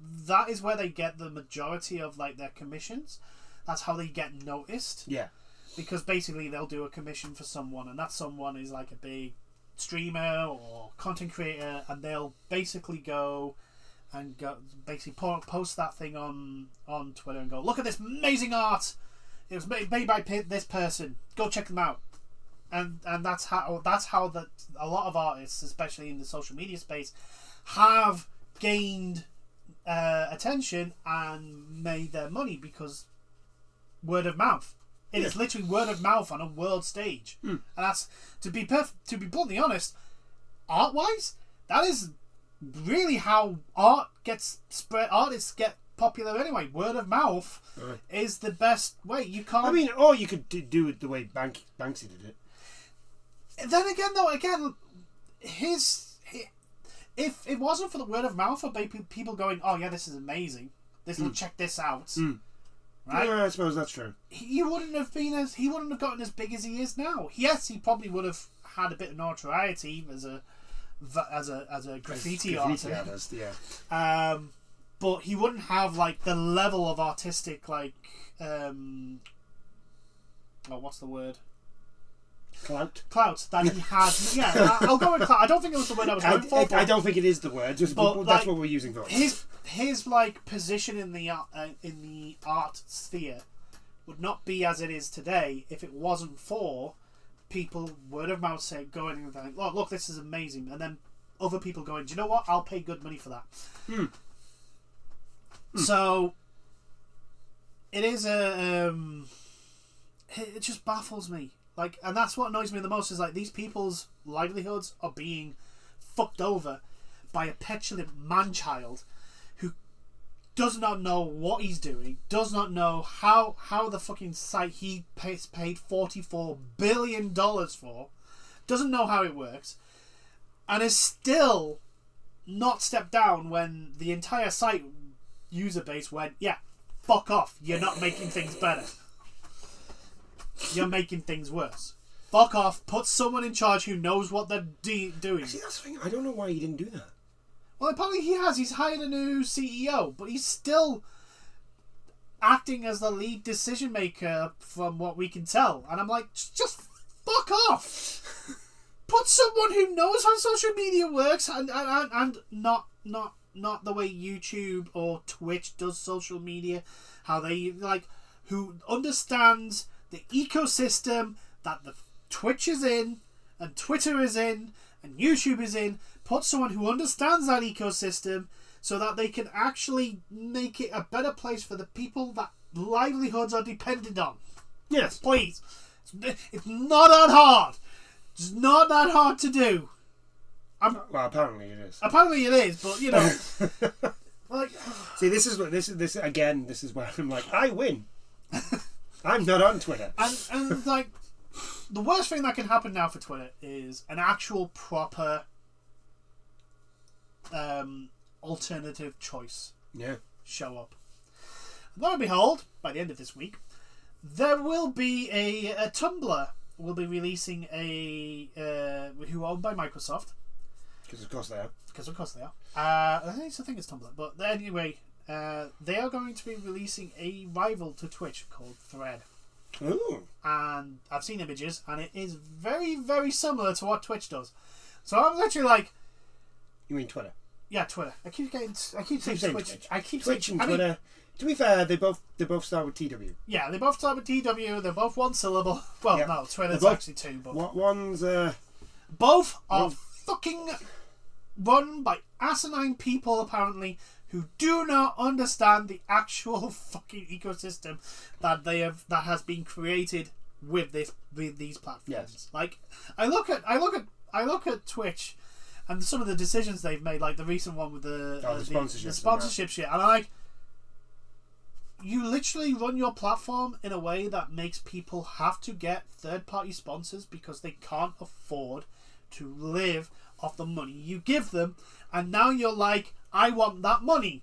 Speaker 2: that is where they get the majority of like their commissions. That's how they get noticed.
Speaker 1: Yeah.
Speaker 2: Because basically they'll do a commission for someone, and that someone is like a big streamer or content creator, and they'll basically post that thing on Twitter and go, look at this amazing art, it was made by this person, go check them out. And that's how that a lot of artists, especially in the social media space, have gained attention and made their money, because word of mouth. It is literally word of mouth on a world stage, and that's to be bluntly honest, art wise, that is really how art gets spread. Artists get popular anyway. Word of mouth is the best way. You can't.
Speaker 1: I mean, or you could do it the way Banksy did it.
Speaker 2: Then again, if it wasn't for the word of mouth or people going, oh yeah, this is amazing, check this out. Right?
Speaker 1: Yeah, I suppose that's true.
Speaker 2: He wouldn't have gotten as big as he is now. Yes, he probably would have had a bit of notoriety as a graffiti artist.
Speaker 1: Yeah.
Speaker 2: But he wouldn't have like the level of artistic like what's the word?
Speaker 1: Clout
Speaker 2: that he has. Yeah, I'll go with clout. I don't think it was the word I was going for.
Speaker 1: I don't think it is the word. Just that's what we're using for it.
Speaker 2: His like position in the art sphere would not be as it is today if it wasn't for people word of mouth going and going, oh, look, this is amazing, and then other people going, do you know what? I'll pay good money for that. So it is it just baffles me. Like, and that's what annoys me the most is like these people's livelihoods are being fucked over by a petulant man-child who does not know what he's doing, does not know how the fucking site he paid $44 billion for, doesn't know how it works, and is still not stepped down when the entire site user base went, yeah, fuck off, you're not making things better. You're making things worse. Fuck off. Put someone in charge who knows what they're doing.
Speaker 1: See, that's the thing. I don't know why he didn't do that.
Speaker 2: Well, apparently he has. He's hired a new CEO, but he's still acting as the lead decision maker from what we can tell. And I'm like, just fuck off. Put someone who knows how social media works and not the way YouTube or Twitch does social media. How they who understands the ecosystem that the Twitch is in, and Twitter is in, and YouTube is in. Put someone who understands that ecosystem so that they can actually make it a better place for the people that livelihoods are dependent on.
Speaker 1: Yes.
Speaker 2: Please. It's not that hard. It's not that hard to do.
Speaker 1: Well, apparently it is.
Speaker 2: Apparently it is, but you know, like.
Speaker 1: See, this is where I'm like, I win. I'm not on Twitter.
Speaker 2: And like, the worst thing that can happen now for Twitter is an actual proper alternative choice show up. And lo and behold, by the end of this week, there will be a Tumblr will be releasing who are owned by Microsoft.
Speaker 1: Because of course they are.
Speaker 2: I think it's Tumblr. But anyway, they are going to be releasing a rival to Twitch called Thread.
Speaker 1: Ooh.
Speaker 2: And I've seen images, and it is very, very similar to what Twitch does. So I'm literally like...
Speaker 1: You mean Twitter?
Speaker 2: Yeah, Twitter. I keep saying Twitch. I keep
Speaker 1: Twitch and Twitter. To be fair, they both start with TW.
Speaker 2: Yeah, they both start with TW. They're both one syllable. Well, no, Twitter's actually two. But
Speaker 1: one's...
Speaker 2: both are fucking run by asinine people apparently who do not understand the actual fucking ecosystem that has been created with these platforms.
Speaker 1: Yes.
Speaker 2: Like I look at Twitch and some of the decisions they've made, like the recent one with the sponsorship shit, and I'm like, you literally run your platform in a way that makes people have to get third-party sponsors because they can't afford to live off the money you give them, and now you're like, I want that money.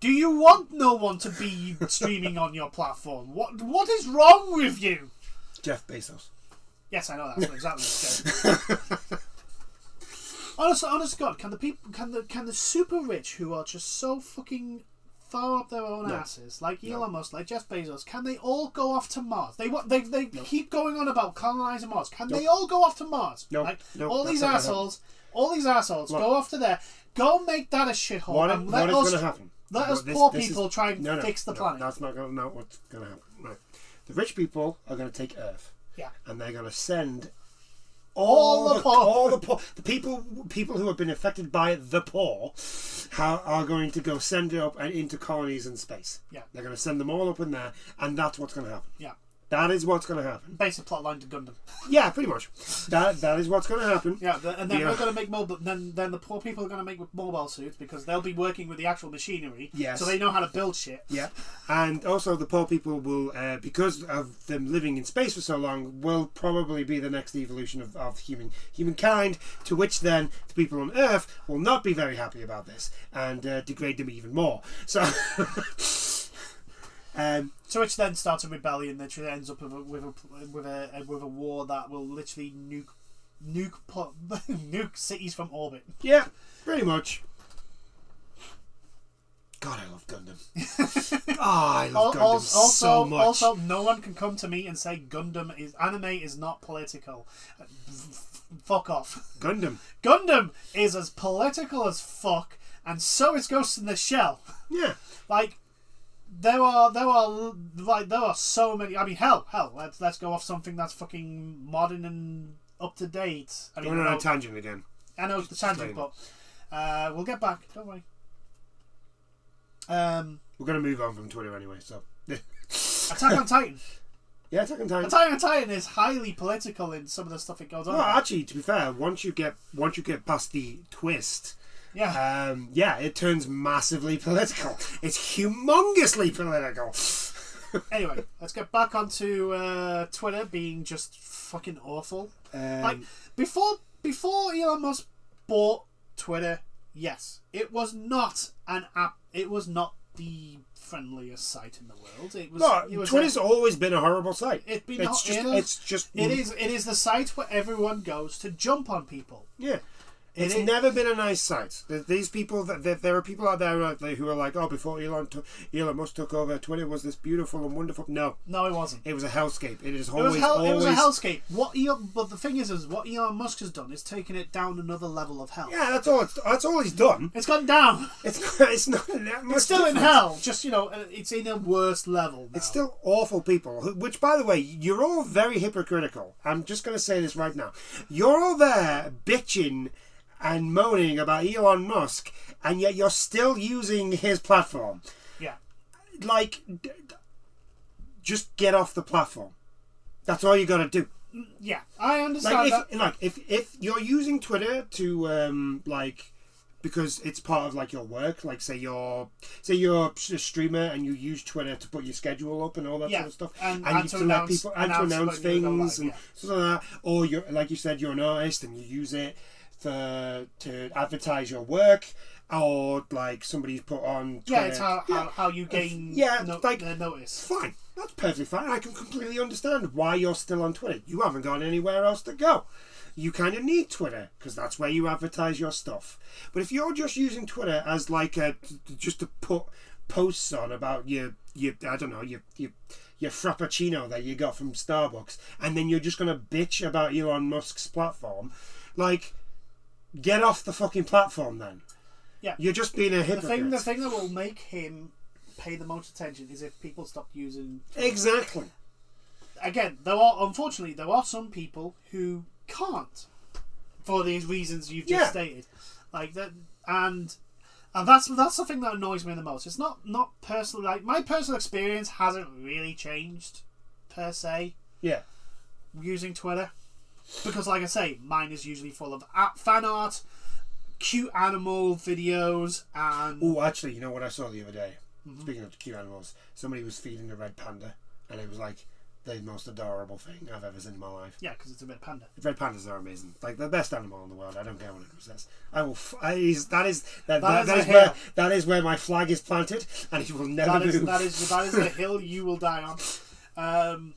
Speaker 2: Do you want no one to be streaming on your platform? What is wrong with you?
Speaker 1: Jeff Bezos.
Speaker 2: Yes, I know that's exactly what's going. Honest God, can the super rich who are just so fucking far up their own asses, like Elon Musk, like Jeff Bezos, can they all go off to Mars? They keep going on about colonizing Mars. Can they all go off to Mars? All these assholes go off to there. Go make that a shithole.
Speaker 1: What is going to happen?
Speaker 2: Let us poor people try and fix the planet.
Speaker 1: That's not what's going to happen. Right. The rich people are going to take Earth.
Speaker 2: Yeah.
Speaker 1: And they're going to send
Speaker 2: all the poor,
Speaker 1: the people who have been affected by the poor, are going to go send it up and into colonies in space.
Speaker 2: Yeah.
Speaker 1: They're going to send them all up in there, and that's what's going to happen.
Speaker 2: Yeah.
Speaker 1: That is what's going to happen.
Speaker 2: Basic plotline to Gundam.
Speaker 1: Yeah, pretty much. That is what's going to happen.
Speaker 2: Yeah, and then we're going to make mobile. Then the poor people are going to make mobile suits because they'll be working with the actual machinery.
Speaker 1: Yes.
Speaker 2: So they know how to build shit.
Speaker 1: Yeah, and also the poor people will, because of them living in space for so long, will probably be the next evolution of humankind. To which then the people on Earth will not be very happy about this and degrade them even more. So.
Speaker 2: So which then starts a rebellion that ends up with a war that will literally nuke cities from orbit.
Speaker 1: Yeah, pretty much. God, I love Gundam. I love Gundam so much.
Speaker 2: Also, no one can come to me and say anime is not political. Fuck off. Gundam is as political as fuck, and so is Ghost in the Shell.
Speaker 1: Yeah.
Speaker 2: Like. There are so many. I mean, hell. Let's go off something that's fucking modern and up to date. I mean,
Speaker 1: going on a tangent again.
Speaker 2: I know it's the tangent, but we'll get back. Don't worry.
Speaker 1: We're going to move on from Twitter anyway. So,
Speaker 2: Attack on Titan.
Speaker 1: Yeah, Attack on Titan.
Speaker 2: Attack on Titan is highly political in some of the stuff it goes on.
Speaker 1: Well, actually, to be fair, once you get past the twist.
Speaker 2: Yeah.
Speaker 1: It turns massively political. It's humongously political.
Speaker 2: Anyway, let's get back onto Twitter being just fucking awful. Like before Elon Musk bought Twitter, yes, it was not an app. It was not the friendliest site in the world. It was
Speaker 1: Twitter's always been a horrible site.
Speaker 2: It is the site where everyone goes to jump on people.
Speaker 1: Yeah. It's never been a nice site. These people, there are people out there who are like, oh, before Elon Musk took over, Twitter was this beautiful and wonderful. No,
Speaker 2: it wasn't.
Speaker 1: It was a hellscape. It is
Speaker 2: It was a hellscape. But the thing is what Elon Musk has done is taken it down another level of hell.
Speaker 1: Yeah, that's all he's done.
Speaker 2: It's gone down.
Speaker 1: It's not that much.
Speaker 2: It's still
Speaker 1: different.
Speaker 2: in hell. Just it's in a worse level now.
Speaker 1: It's still awful people. Which, by the way, you're all very hypocritical. I'm just going to say this right now. You're all there bitching and moaning about Elon Musk, and yet you're still using his platform.
Speaker 2: Yeah.
Speaker 1: Like, just get off the platform. That's all you got to do.
Speaker 2: Yeah, I understand that.
Speaker 1: If you're using Twitter to because it's part of like your work, like say you're a streamer and you use Twitter to put your schedule up and all that sort of stuff, and you to let people announce things and stuff like that, or you're like you said, you're an artist and you use it to advertise your work, or like somebody's put on Twitter.
Speaker 2: Yeah, it's how you gain notice.
Speaker 1: Fine, that's perfectly fine. I can completely understand why you're still on Twitter. You haven't got anywhere else to go. You kind of need Twitter because that's where you advertise your stuff. But if you're just using Twitter as like just to put posts on about your frappuccino that you got from Starbucks, and then you're just gonna bitch about Elon Musk's platform, like, get off the fucking platform then.
Speaker 2: Yeah.
Speaker 1: You're just being a hypocrite.
Speaker 2: The thing that will make him pay the most attention is if people stop using Twitter.
Speaker 1: Exactly.
Speaker 2: Again, there are some people who can't for these reasons you've just stated, like that, and that's the thing that annoys me the most. It's not personally, like, my personal experience hasn't really changed per se.
Speaker 1: Yeah.
Speaker 2: Using Twitter, because like I say, mine is usually full of fan art, cute animal videos, and
Speaker 1: actually, you know what I saw the other day? Speaking of cute animals, somebody was feeding a red panda, and it was like the most adorable thing I've ever seen in my life.
Speaker 2: Yeah, because it's a red panda.
Speaker 1: Red pandas are amazing. Like, the best animal in the world. I don't care what it says. I will. That is where my flag is planted, and it will never move.
Speaker 2: That is the hill you will die on.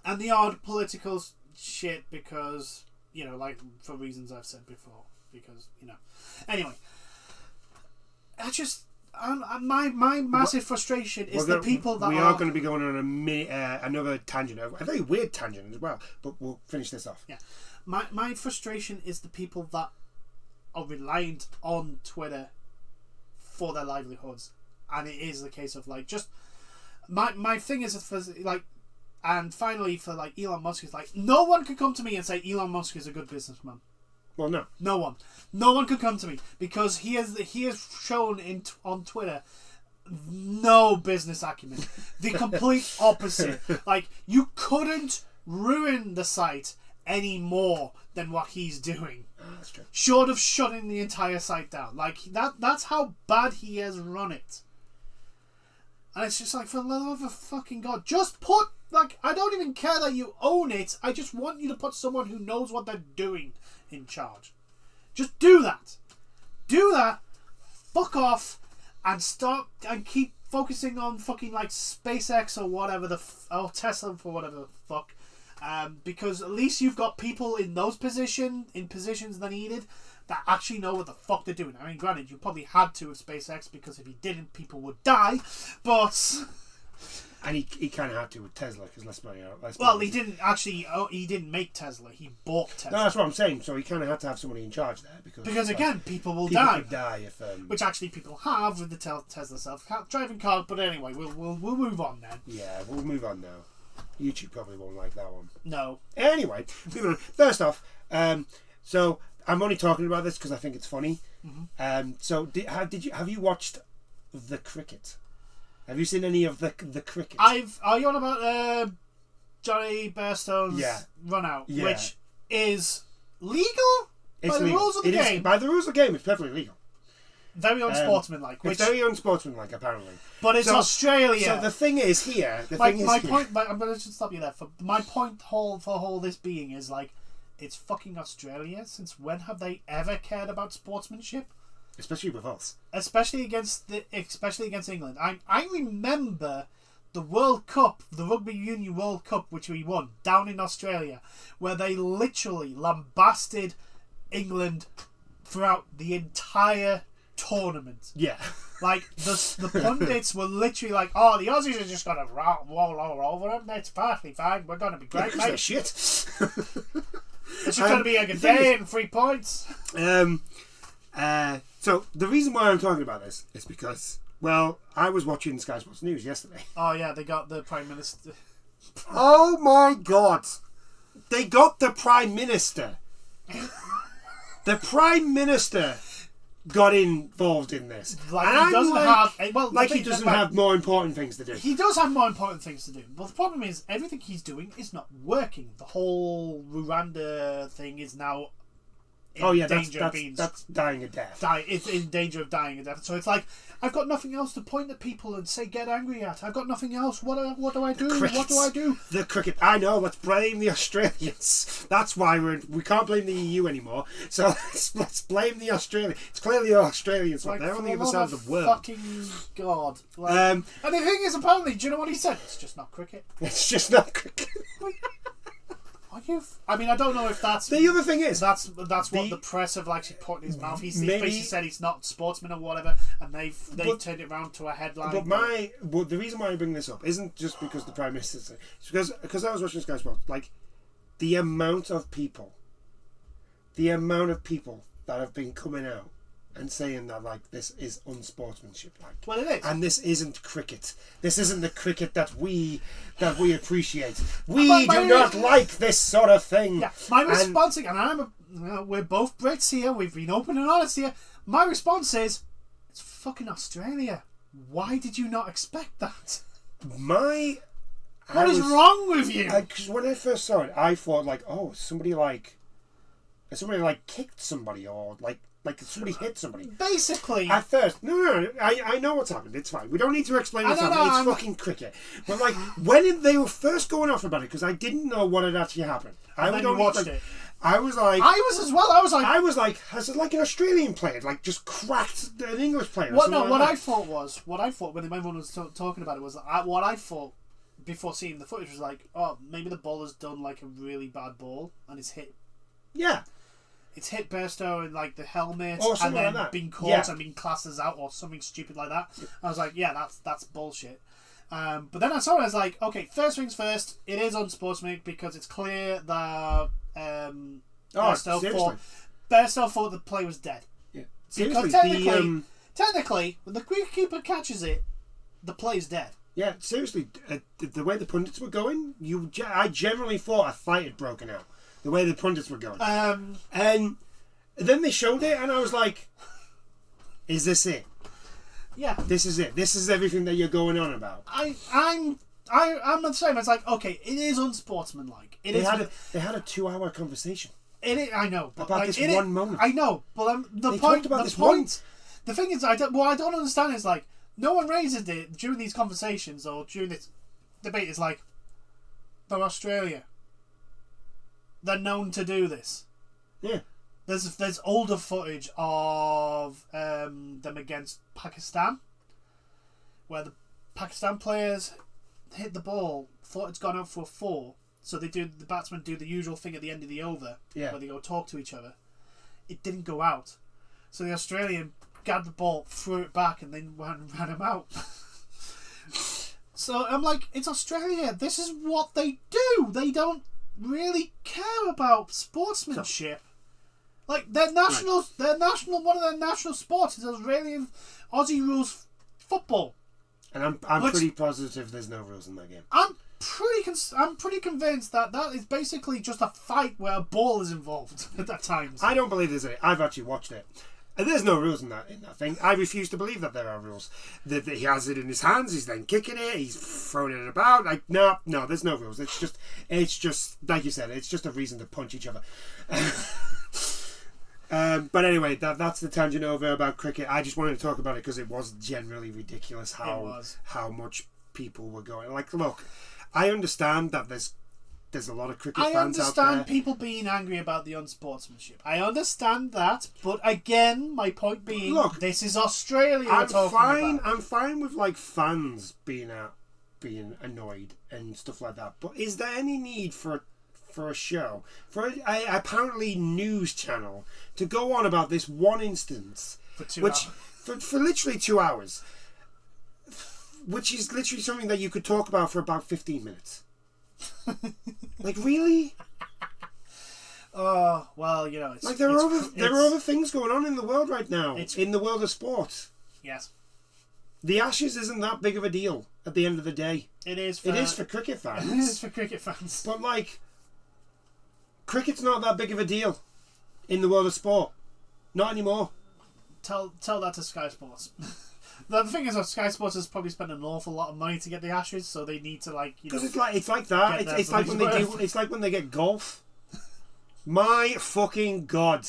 Speaker 2: And the odd political shit, because, you know, like, for reasons I've said before. Because, you know. Anyway. My massive frustration is the people that
Speaker 1: we are going to be going on another tangent, a very weird tangent as well, but we'll finish this off.
Speaker 2: Yeah. My frustration is the people that are reliant on Twitter for their livelihoods. And it is the case of, like, just... My thing is, for, like... And finally, for, like, Elon Musk, is like, no one could come to me and say Elon Musk is a good businessman.
Speaker 1: Well, no.
Speaker 2: No one could come to me, because he has shown on Twitter no business acumen. The complete opposite. Like, you couldn't ruin the site any more than what he's doing.
Speaker 1: That's true.
Speaker 2: Short of shutting the entire site down. Like, that's how bad he has run it. And it's just like, for the love of fucking God, just put, like, I don't even care that you own it. I just want you to put someone who knows what they're doing in charge. Just do that. Do that. Fuck off. And stop and keep focusing on fucking, like, SpaceX or whatever or Tesla for whatever the fuck. Because at least you've got people in those positions that needed that actually know what the fuck they're doing. I mean, granted, you probably had to with SpaceX, because if you didn't, people would die. But...
Speaker 1: And he kind of had to with Tesla, because let's be honest.
Speaker 2: Well, he didn't actually. He didn't make Tesla. He bought Tesla.
Speaker 1: No, that's what I'm saying. So he kind of had to have somebody in charge there, because
Speaker 2: again, people will
Speaker 1: people
Speaker 2: die.
Speaker 1: Could die if
Speaker 2: which actually people have with the Tesla self-driving car. But anyway, we'll move on then.
Speaker 1: Yeah, we'll move on now. YouTube probably won't like that one.
Speaker 2: No.
Speaker 1: Anyway, moving on. First off, so I'm only talking about this because I think it's funny. So have you watched The Cricket? Have you seen any of the Cricket?
Speaker 2: Are you on about Johnny Bairstow's Run Out, which is legal by the rules of the game?
Speaker 1: By the rules of the game, it's perfectly legal.
Speaker 2: Very unsportsmanlike.
Speaker 1: It's very unsportsmanlike, apparently.
Speaker 2: But it's Australia.
Speaker 1: So the thing is here.
Speaker 2: I'm going to just stop you there. My point for all this being is, like, it's fucking Australia. Since when have they ever cared about sportsmanship?
Speaker 1: Especially with us.
Speaker 2: Especially against England. I remember the World Cup, the Rugby Union World Cup, which we won down in Australia, where they literally lambasted England throughout the entire tournament.
Speaker 1: Yeah.
Speaker 2: Like, the pundits were literally like, oh, the Aussies are just going to roll over them. It's perfectly fine. We're going to be great, mate.
Speaker 1: They're shit.
Speaker 2: It's just going to be like a day and 3 points.
Speaker 1: So the reason why I'm talking about this is because, well, I was watching Sky Sports News yesterday.
Speaker 2: Oh yeah, they got the Prime Minister.
Speaker 1: Oh my God, they got the Prime Minister. The Prime Minister got involved in this.
Speaker 2: Like, he doesn't
Speaker 1: he doesn't have more important things to do.
Speaker 2: He does have more important things to do. But the problem is, everything he's doing is not working. The whole Rwanda thing is now
Speaker 1: that's dying a death.
Speaker 2: It's in danger of dying a death. So it's like, I've got nothing else to point at people and say get angry at. I've got nothing else. What do I do? What do I do?
Speaker 1: The cricket. I know. Let's blame the Australians. That's why we can't blame the EU anymore. So let's blame the Australians. It's clearly the Australians. Like, they're on the other side of the world.
Speaker 2: Fucking God. Like, and the thing is, apparently, do you know what he said? It's just not cricket.
Speaker 1: It's just not cricket.
Speaker 2: I mean, I don't know if that's
Speaker 1: the other thing is
Speaker 2: that's what the press have actually put in his mouth. He's basically said he's not sportsman or whatever, and they've turned it around to a headline.
Speaker 1: But the reason why I bring this up isn't just because the Prime Minister said. It's because I was watching Sky Sports. Like, the amount of people that have been coming out and saying that, like, this is unsportsmanship, like.
Speaker 2: Well, it is.
Speaker 1: And this isn't cricket. This isn't the cricket that we appreciate. We do not like this sort of thing.
Speaker 2: Yeah, my response, and we're both Brits here. We've been open and honest here. My response is, it's fucking Australia. Why did you not expect that? What is wrong with you?
Speaker 1: Because when I first saw it, I thought like, oh, somebody kicked somebody or like somebody hit somebody.
Speaker 2: Basically.
Speaker 1: At first, no. I know what's happened. It's fine. We don't need to explain what's happened. It's fucking cricket. But like when they were first going off about it, because I didn't know what had actually happened. I watched it. I was like,
Speaker 2: I was as well. I was like,
Speaker 1: has it like an Australian player like just cracked an English player?
Speaker 2: What I thought when everyone was talking about it was what I thought before seeing the footage was like, oh, maybe the bowler's done like a really bad ball and it's hit.
Speaker 1: Yeah.
Speaker 2: It's hit Bairstow in like the helmet
Speaker 1: and then
Speaker 2: like been caught and been classed as out or something stupid like that. I was like, yeah, that's bullshit. But then I saw it, I was like, okay, first things first, it is unsportsmanlike because it's clear that Bairstow thought the play was dead.
Speaker 1: Yeah.
Speaker 2: Because technically, when the keeper catches it, the play's dead.
Speaker 1: Yeah, seriously, the way the pundits were going, I generally thought a fight had broken out. The way the pundits were going. And then they showed it, and I was like, is this it?
Speaker 2: Yeah.
Speaker 1: This is it. This is everything that you're going on about.
Speaker 2: I'm the same. It's like, okay, it is unsportsmanlike.
Speaker 1: They had a 2-hour conversation.
Speaker 2: I know. But
Speaker 1: about this one moment.
Speaker 2: I know, but the thing is, I don't understand is like, no one raises it during these conversations or during this debate. It's like, they're Australia. They're known to do this.
Speaker 1: Yeah.
Speaker 2: There's older footage of them against Pakistan, where the Pakistan players hit the ball, thought it's gone out for a 4, so the batsmen do the usual thing at the end of the over, where they go talk to each other. It didn't go out, so the Australian grabbed the ball, threw it back, and then ran him out. So I'm like, it's Australia. This is what they do. They don't really care about sportsmanship. Like one of their national sports is Australian Aussie rules football.
Speaker 1: And I'm pretty positive there's no rules in that game.
Speaker 2: I'm pretty convinced that is basically just a fight where a ball is involved at times.
Speaker 1: I don't believe there's any. I've actually watched it. And there's no rules in that thing. I refuse to believe that there are rules. That he has it in his hands, he's then kicking it, he's throwing it about. Like, no, there's no rules. It's just like you said, it's just a reason to punch each other. But anyway, that's the tangent over about cricket. I just wanted to talk about it because it was generally ridiculous how much people were going. Like, look, I understand that there's a lot of cricket fans out there.
Speaker 2: I understand people being angry about the unsportsmanship. I understand that, but again, my point being, look, this is Australia. I'm
Speaker 1: fine with like fans being annoyed and stuff like that. But is there any need for a show, for a apparently news channel, to go on about this one instance for literally 2 hours, which is literally something that you could talk about for about 15 minutes? Like, really?
Speaker 2: Oh, well, you know, it's
Speaker 1: like there are other things going on in the world right now. In the world of sport.
Speaker 2: Yes.
Speaker 1: The Ashes isn't that big of a deal at the end of the day.
Speaker 2: It is
Speaker 1: for cricket fans.
Speaker 2: It is for cricket fans.
Speaker 1: But like, cricket's not that big of a deal in the world of sport. Not anymore.
Speaker 2: Tell that to Sky Sports. The thing is, Sky Sports has probably spent an awful lot of money to get the Ashes, so they need to
Speaker 1: because it's like that. It's like when it's like when they get golf. My fucking God,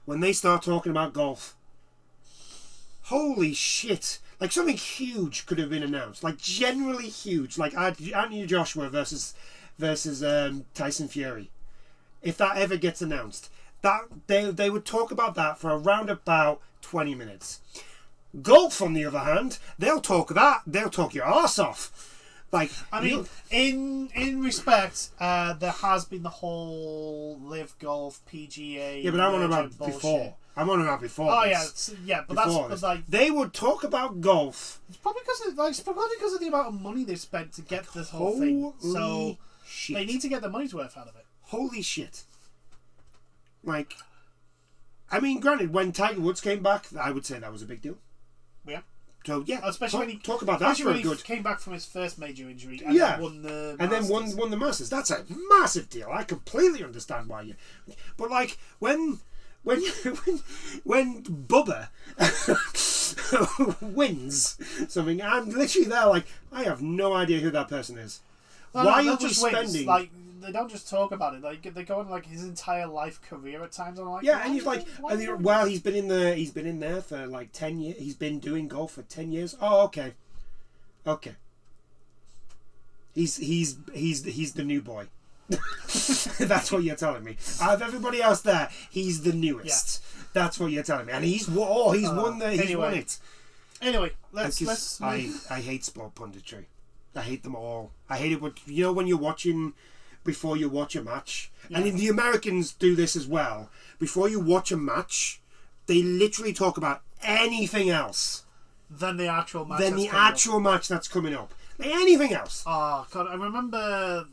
Speaker 1: when they start talking about golf, holy shit! Like something huge could have been announced, like generally huge, like Anthony Joshua versus Tyson Fury. If that ever gets announced, that they would talk about that for around about 20 minutes. Golf, on the other hand, they'll talk your arse off. Like,
Speaker 2: I mean, in respect, there has been the whole Live Golf PGA.
Speaker 1: Yeah, but I'm on about before. I'm on about before.
Speaker 2: Oh
Speaker 1: this.
Speaker 2: yeah, but that's like
Speaker 1: they would talk about golf.
Speaker 2: It's probably because of the amount of money they spent to get this whole thing. So
Speaker 1: shit.
Speaker 2: They need to get the money's worth out of it.
Speaker 1: Holy shit! Like, I mean, granted, when Tiger Woods came back, I would say that was a big deal.
Speaker 2: Yeah.
Speaker 1: So yeah,
Speaker 2: especially when he
Speaker 1: talk about that for a good.
Speaker 2: Came back from his first major injury and then won the Masters.
Speaker 1: won the Masters. That's a massive deal. I completely understand why you. But like when Bubba wins something, I'm literally there like I have no idea who that person is. Why are we spending?
Speaker 2: Like they don't just talk about it. Like they go on like his entire life career at times. I'm like,
Speaker 1: and he's like, he's been in there for like 10 years. He's been doing golf for 10 years. Oh, okay. He's the new boy. That's what you're telling me. Out of everybody else there, he's the newest. Yeah. That's what you're telling me. And he's won it.
Speaker 2: Anyway, let's.
Speaker 1: I hate sport punditry. I hate them all. I hate it when you're watching before you watch a match, and the Americans do this as well. Before you watch a match, they literally talk about anything else
Speaker 2: than the actual match.
Speaker 1: Match that's coming up. Anything else?
Speaker 2: Oh God, I remember. I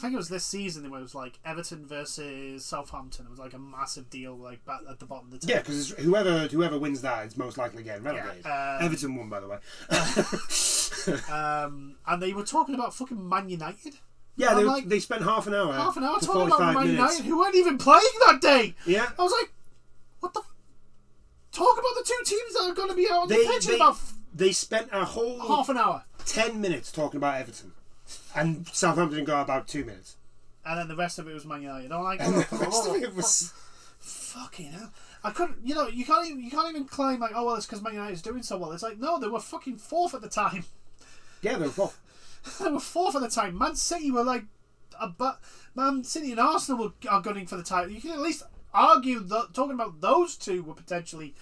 Speaker 2: think it was this season where it was like Everton versus Southampton. It was like a massive deal, like back at the bottom of the table.
Speaker 1: Yeah, because whoever wins that is most likely getting relegated. Everton won, by the way.
Speaker 2: And they were talking about fucking Man United.
Speaker 1: Yeah, they spent half an hour
Speaker 2: talking about Man United, who weren't even playing that day.
Speaker 1: Yeah,
Speaker 2: I was like, what the? Talk about the two teams that are going to be out on the pitch.
Speaker 1: They spent a whole
Speaker 2: half an hour,
Speaker 1: 10 minutes talking about Everton, and Southampton got about 2 minutes,
Speaker 2: and then the rest of it was Man United. I'm like,
Speaker 1: the rest of it was
Speaker 2: fucking hell. I couldn't, you can't even claim like, oh well, it's because Man United's doing so well. It's like, no, they were fucking fourth at the time.
Speaker 1: Yeah, they were fourth.
Speaker 2: They were fourth at the time. Man City were like, Man City and Arsenal are gunning for the title. You can at least argue that talking about those two were potentially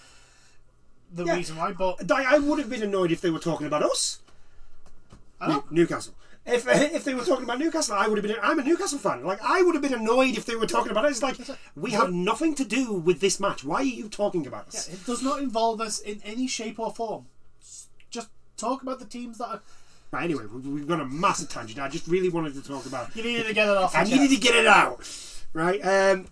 Speaker 2: the reason why. But
Speaker 1: I would have been annoyed if they were talking about us. Newcastle. If they were talking about Newcastle, I would have been. I'm a Newcastle fan. Like I would have been annoyed if they were talking about it. It's like we have nothing to do with this match. Why are you talking about us?
Speaker 2: Yeah, it does not involve us in any shape or form. Just talk about the teams that are.
Speaker 1: Right, anyway, we've gone a massive tangent. I just really wanted to talk about.
Speaker 2: You needed to get it off.
Speaker 1: I needed to get it out. Right.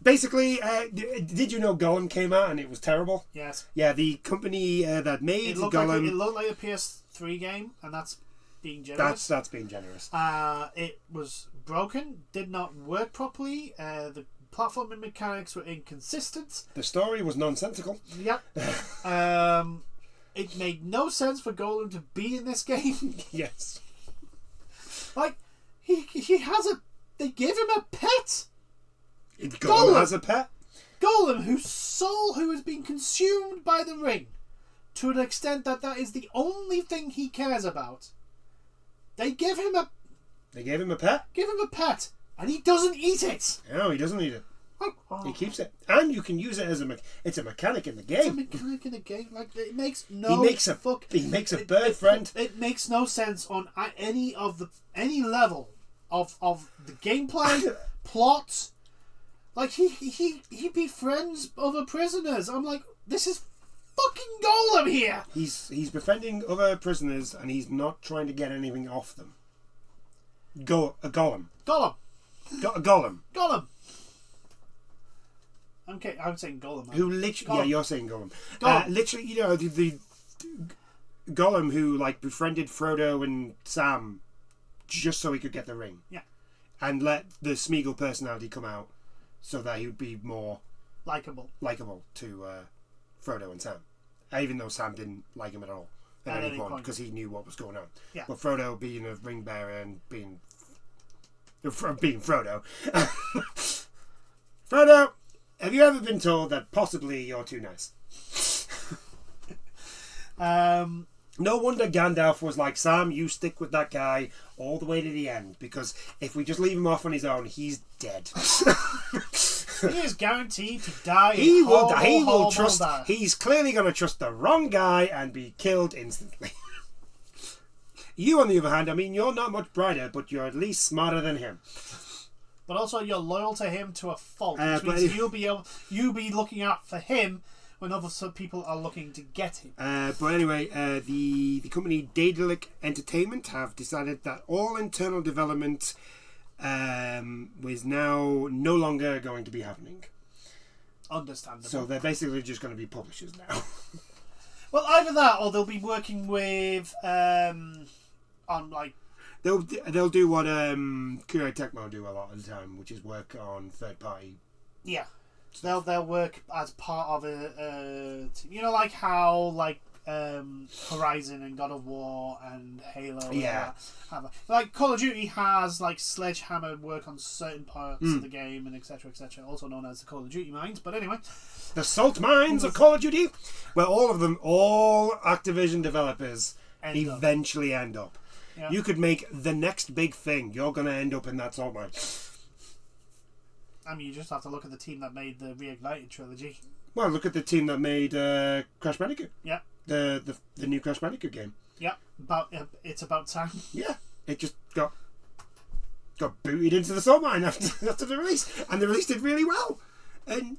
Speaker 1: Basically, did you know Gollum came out and it was terrible?
Speaker 2: Yes.
Speaker 1: Yeah, the company that made Gollum.
Speaker 2: It looked like a PS3 game, and that's being generous.
Speaker 1: That's being generous.
Speaker 2: It was broken, did not work properly. The platforming mechanics were inconsistent.
Speaker 1: The story was nonsensical.
Speaker 2: Yep. It made no sense for Gollum to be in this game.
Speaker 1: Yes.
Speaker 2: Like he has a. They give him a pet.
Speaker 1: Gollum has a pet.
Speaker 2: Gollum, whose soul has been consumed by the ring, to an extent that is the only thing he cares about. They give him a.
Speaker 1: They gave him a pet.
Speaker 2: Give him a pet, and he doesn't eat it.
Speaker 1: No, he doesn't eat it. He keeps it, and you can use it as it's a mechanic in the game.
Speaker 2: It's a mechanic in the game. Like it makes no.
Speaker 1: He makes a bird friend.
Speaker 2: It makes no sense on any level of the gameplay, plot. Like he befriends other prisoners. I'm like, this is fucking Gollum here.
Speaker 1: He's befriending other prisoners, and he's not trying to get anything off them. Gollum.
Speaker 2: Okay, I'm saying Gollum. Man.
Speaker 1: Who literally?
Speaker 2: Gollum.
Speaker 1: Yeah, you're saying Gollum. Literally, the Gollum who like befriended Frodo and Sam just so he could get the ring.
Speaker 2: Yeah.
Speaker 1: And let the Smeagol personality come out so that he would be more
Speaker 2: likable
Speaker 1: to Frodo and Sam. Even though Sam didn't like him at all at any point because he knew what was going on.
Speaker 2: Yeah.
Speaker 1: But Frodo being a ring bearer and being Frodo. Frodo, have you ever been told that possibly you're too nice? No wonder Gandalf was like, Sam, you stick with that guy all the way to the end, because if we just leave him off on his own, he's dead.
Speaker 2: He is guaranteed to die.
Speaker 1: He will trust. He's clearly going to trust the wrong guy and be killed instantly. You, on the other hand, I mean, you're not much brighter, but you're at least smarter than him.
Speaker 2: But also, you're loyal to him to a fault, which means you'll be looking out for him when other people are looking to get him.
Speaker 1: But anyway, the company Daedalic Entertainment have decided that all internal development was now no longer going to be happening.
Speaker 2: Understandable.
Speaker 1: So they're basically just going to be publishers now.
Speaker 2: Well, either that or they'll be working with on like
Speaker 1: they'll do what Kuro Tecmo do a lot of the time, which is work on third party.
Speaker 2: Yeah, they'll work as part of you know, like how like Horizon and God of War and Halo.
Speaker 1: Yeah.
Speaker 2: Like Call of Duty has like Sledgehammer work on certain parts of the game and etc. etc. Also known as the Call of Duty mines. But anyway,
Speaker 1: the salt mines of Call of Duty, where all Activision developers eventually end up. Yeah. You could make the next big thing. You're going to end up in that salt mine.
Speaker 2: I mean, you just have to look at the team that made the Reignited trilogy.
Speaker 1: Well, look at the team that made Crash Bandicoot.
Speaker 2: Yeah.
Speaker 1: The new Crash Bandicoot game.
Speaker 2: Yeah. It's about time.
Speaker 1: Yeah. It just got booted into the salt mine after the release, and the release did really well. And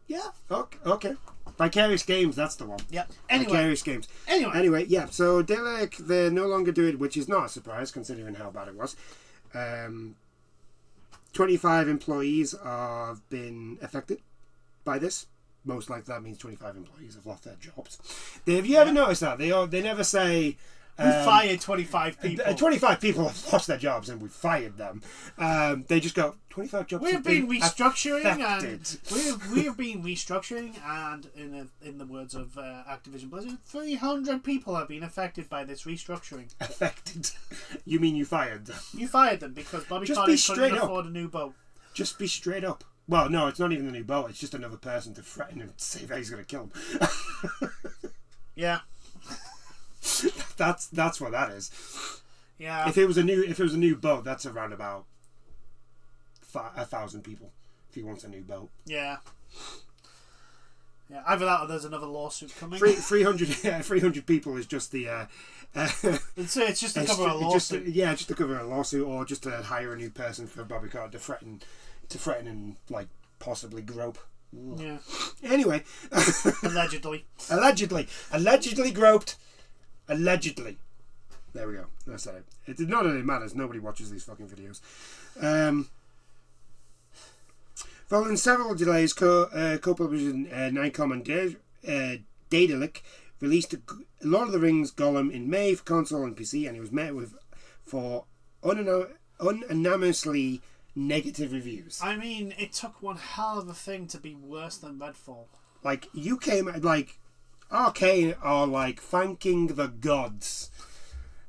Speaker 1: yeah, okay. Vicarious Games, that's the one.
Speaker 2: Yeah. Anyway.
Speaker 1: Vicarious Games. Anyway, yeah. So Daylake, they're no longer doing, which is not a surprise considering how bad it was. 25 employees have been affected by this. Most likely that means 25 employees have lost their jobs. Have you ever noticed that? They never say...
Speaker 2: we fired 25 people.
Speaker 1: 25 people have lost their jobs and we fired them. They just go, 25 jobs
Speaker 2: We've been restructuring
Speaker 1: affected.
Speaker 2: And we have been restructuring, and in the words of Activision Blizzard, 300 people have been affected by this restructuring.
Speaker 1: Affected? You mean you fired them?
Speaker 2: You fired them because Bobby Kotick couldn't afford a new boat. Just be straight up.
Speaker 1: Well, no, it's not even the new boat. It's just another person to threaten and say that he's going to kill him.
Speaker 2: Yeah.
Speaker 1: That's what that is.
Speaker 2: Yeah.
Speaker 1: If it was a new boat, that's around about 1,000 people. If he wants a new boat.
Speaker 2: Yeah. Yeah. Either that or there's another lawsuit coming.
Speaker 1: 300 people is just the.
Speaker 2: It's just to cover a lawsuit.
Speaker 1: Just to cover a lawsuit, or just to hire a new person for Bobby Kotick to threaten and like possibly grope.
Speaker 2: Yeah.
Speaker 1: Anyway. Allegedly groped. Allegedly. There we go. That's it. It did not really matters. Nobody watches these fucking videos. Following several delays, co-publishers Nicom and Daedalic released Lord of the Rings Gollum in May for console and PC, and it was met for unanimously negative reviews.
Speaker 2: I mean, it took one hell of a thing to be worse than Redfall.
Speaker 1: Like, you came, like, Arcane are, like, thanking the gods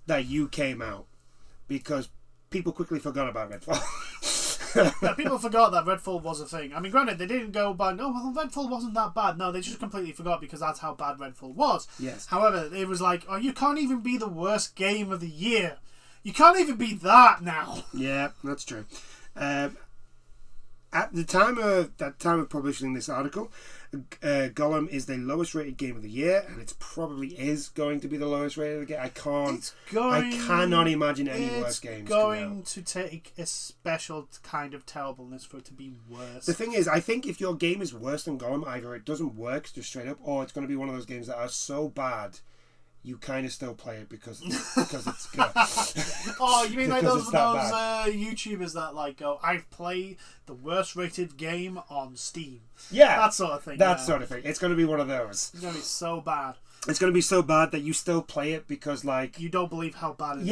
Speaker 1: that you came out, because people quickly forgot about Redfall.
Speaker 2: Yeah, people forgot that Redfall was a thing. I mean, granted, they didn't go by, Redfall wasn't that bad. No, they just completely forgot because that's how bad Redfall was.
Speaker 1: Yes.
Speaker 2: However, it was like, you can't even be the worst game of the year. You can't even be that now.
Speaker 1: Yeah, that's true. At the time of publishing this article, Gollum is the lowest rated game of the year, and it probably is going to be the lowest rated game. I cannot imagine any worse games.
Speaker 2: It's going to take a special kind of terribleness for it to be worse.
Speaker 1: The thing is, I think if your game is worse than Gollum, either it doesn't work just straight up, or it's going to be one of those games that are so bad you kind of still play it because it's good.
Speaker 2: Oh, you mean like those YouTubers that like go, I've played the worst rated game on Steam.
Speaker 1: Yeah.
Speaker 2: That sort of thing.
Speaker 1: Sort of thing. It's going to be one of those.
Speaker 2: It's going to be so bad.
Speaker 1: It's going to be so bad that you still play it because, like...
Speaker 2: You don't believe how bad it is.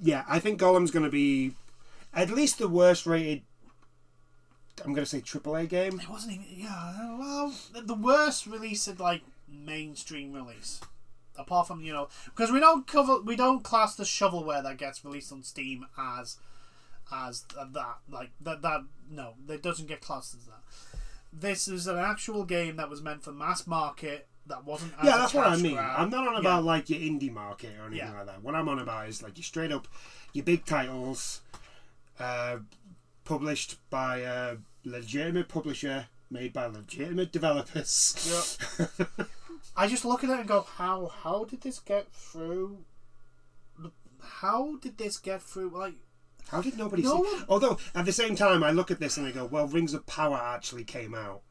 Speaker 1: Yeah, I think Gollum's going to be at least the worst rated... I'm going to say AAA game.
Speaker 2: It wasn't even... Yeah, well, the worst release of, like, mainstream release, apart from because we don't class the shovelware that gets released on Steam as that no, it doesn't get classed as that. This is an actual game that was meant for mass market, that wasn't as
Speaker 1: that's what I mean.
Speaker 2: grab.
Speaker 1: I'm not on about like your indie market or anything like that. What I'm on about is like your straight up your big titles published by a legitimate publisher, made by legitimate developers.
Speaker 2: Yep. I just look at it and go, how did this get through? How did this get through? Like,
Speaker 1: how did nobody see? Although at the same time, I look at this and I go, well, Rings of Power actually came out,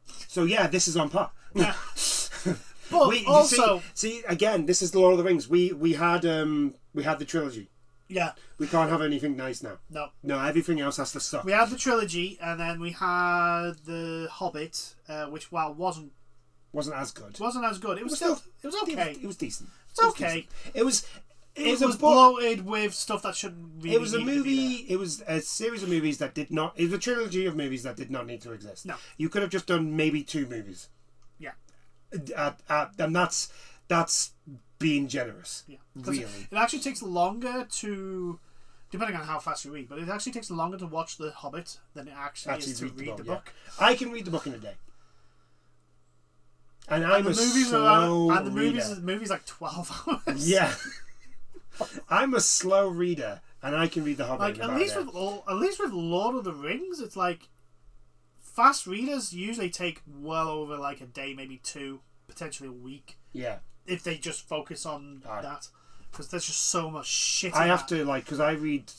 Speaker 1: so yeah, this is on par.
Speaker 2: Yeah. But also,
Speaker 1: see again, this is the Lord of the Rings. We had the trilogy.
Speaker 2: Yeah.
Speaker 1: We can't have anything nice now.
Speaker 2: No,
Speaker 1: everything else has to suck.
Speaker 2: We had the trilogy, and then we had the Hobbit, which wasn't
Speaker 1: wasn't as good.
Speaker 2: Wasn't as good. It was still. It was okay.
Speaker 1: It was decent.
Speaker 2: It's okay.
Speaker 1: It was.
Speaker 2: It was bloated with stuff that shouldn't really.
Speaker 1: It was a movie. It was a series of movies that did not. It was a trilogy of movies that did not need to exist.
Speaker 2: No,
Speaker 1: you could have just done maybe 2 movies.
Speaker 2: Yeah,
Speaker 1: and that's being generous.
Speaker 2: Yeah,
Speaker 1: really.
Speaker 2: It actually takes longer to, depending on how fast you read, but it actually takes longer to watch The Hobbit than it actually is to read the book.
Speaker 1: Yeah. I can read the book in a day. And I'm a slow reader.
Speaker 2: And the movie's like 12 hours.
Speaker 1: Yeah. I'm a slow reader, and I can read The Hobbit.
Speaker 2: Like at least with Lord of the Rings, it's like fast readers usually take well over like a day, maybe 2, potentially a week.
Speaker 1: Yeah.
Speaker 2: If they just focus on that, because there's just so much shit.
Speaker 1: I have to because I read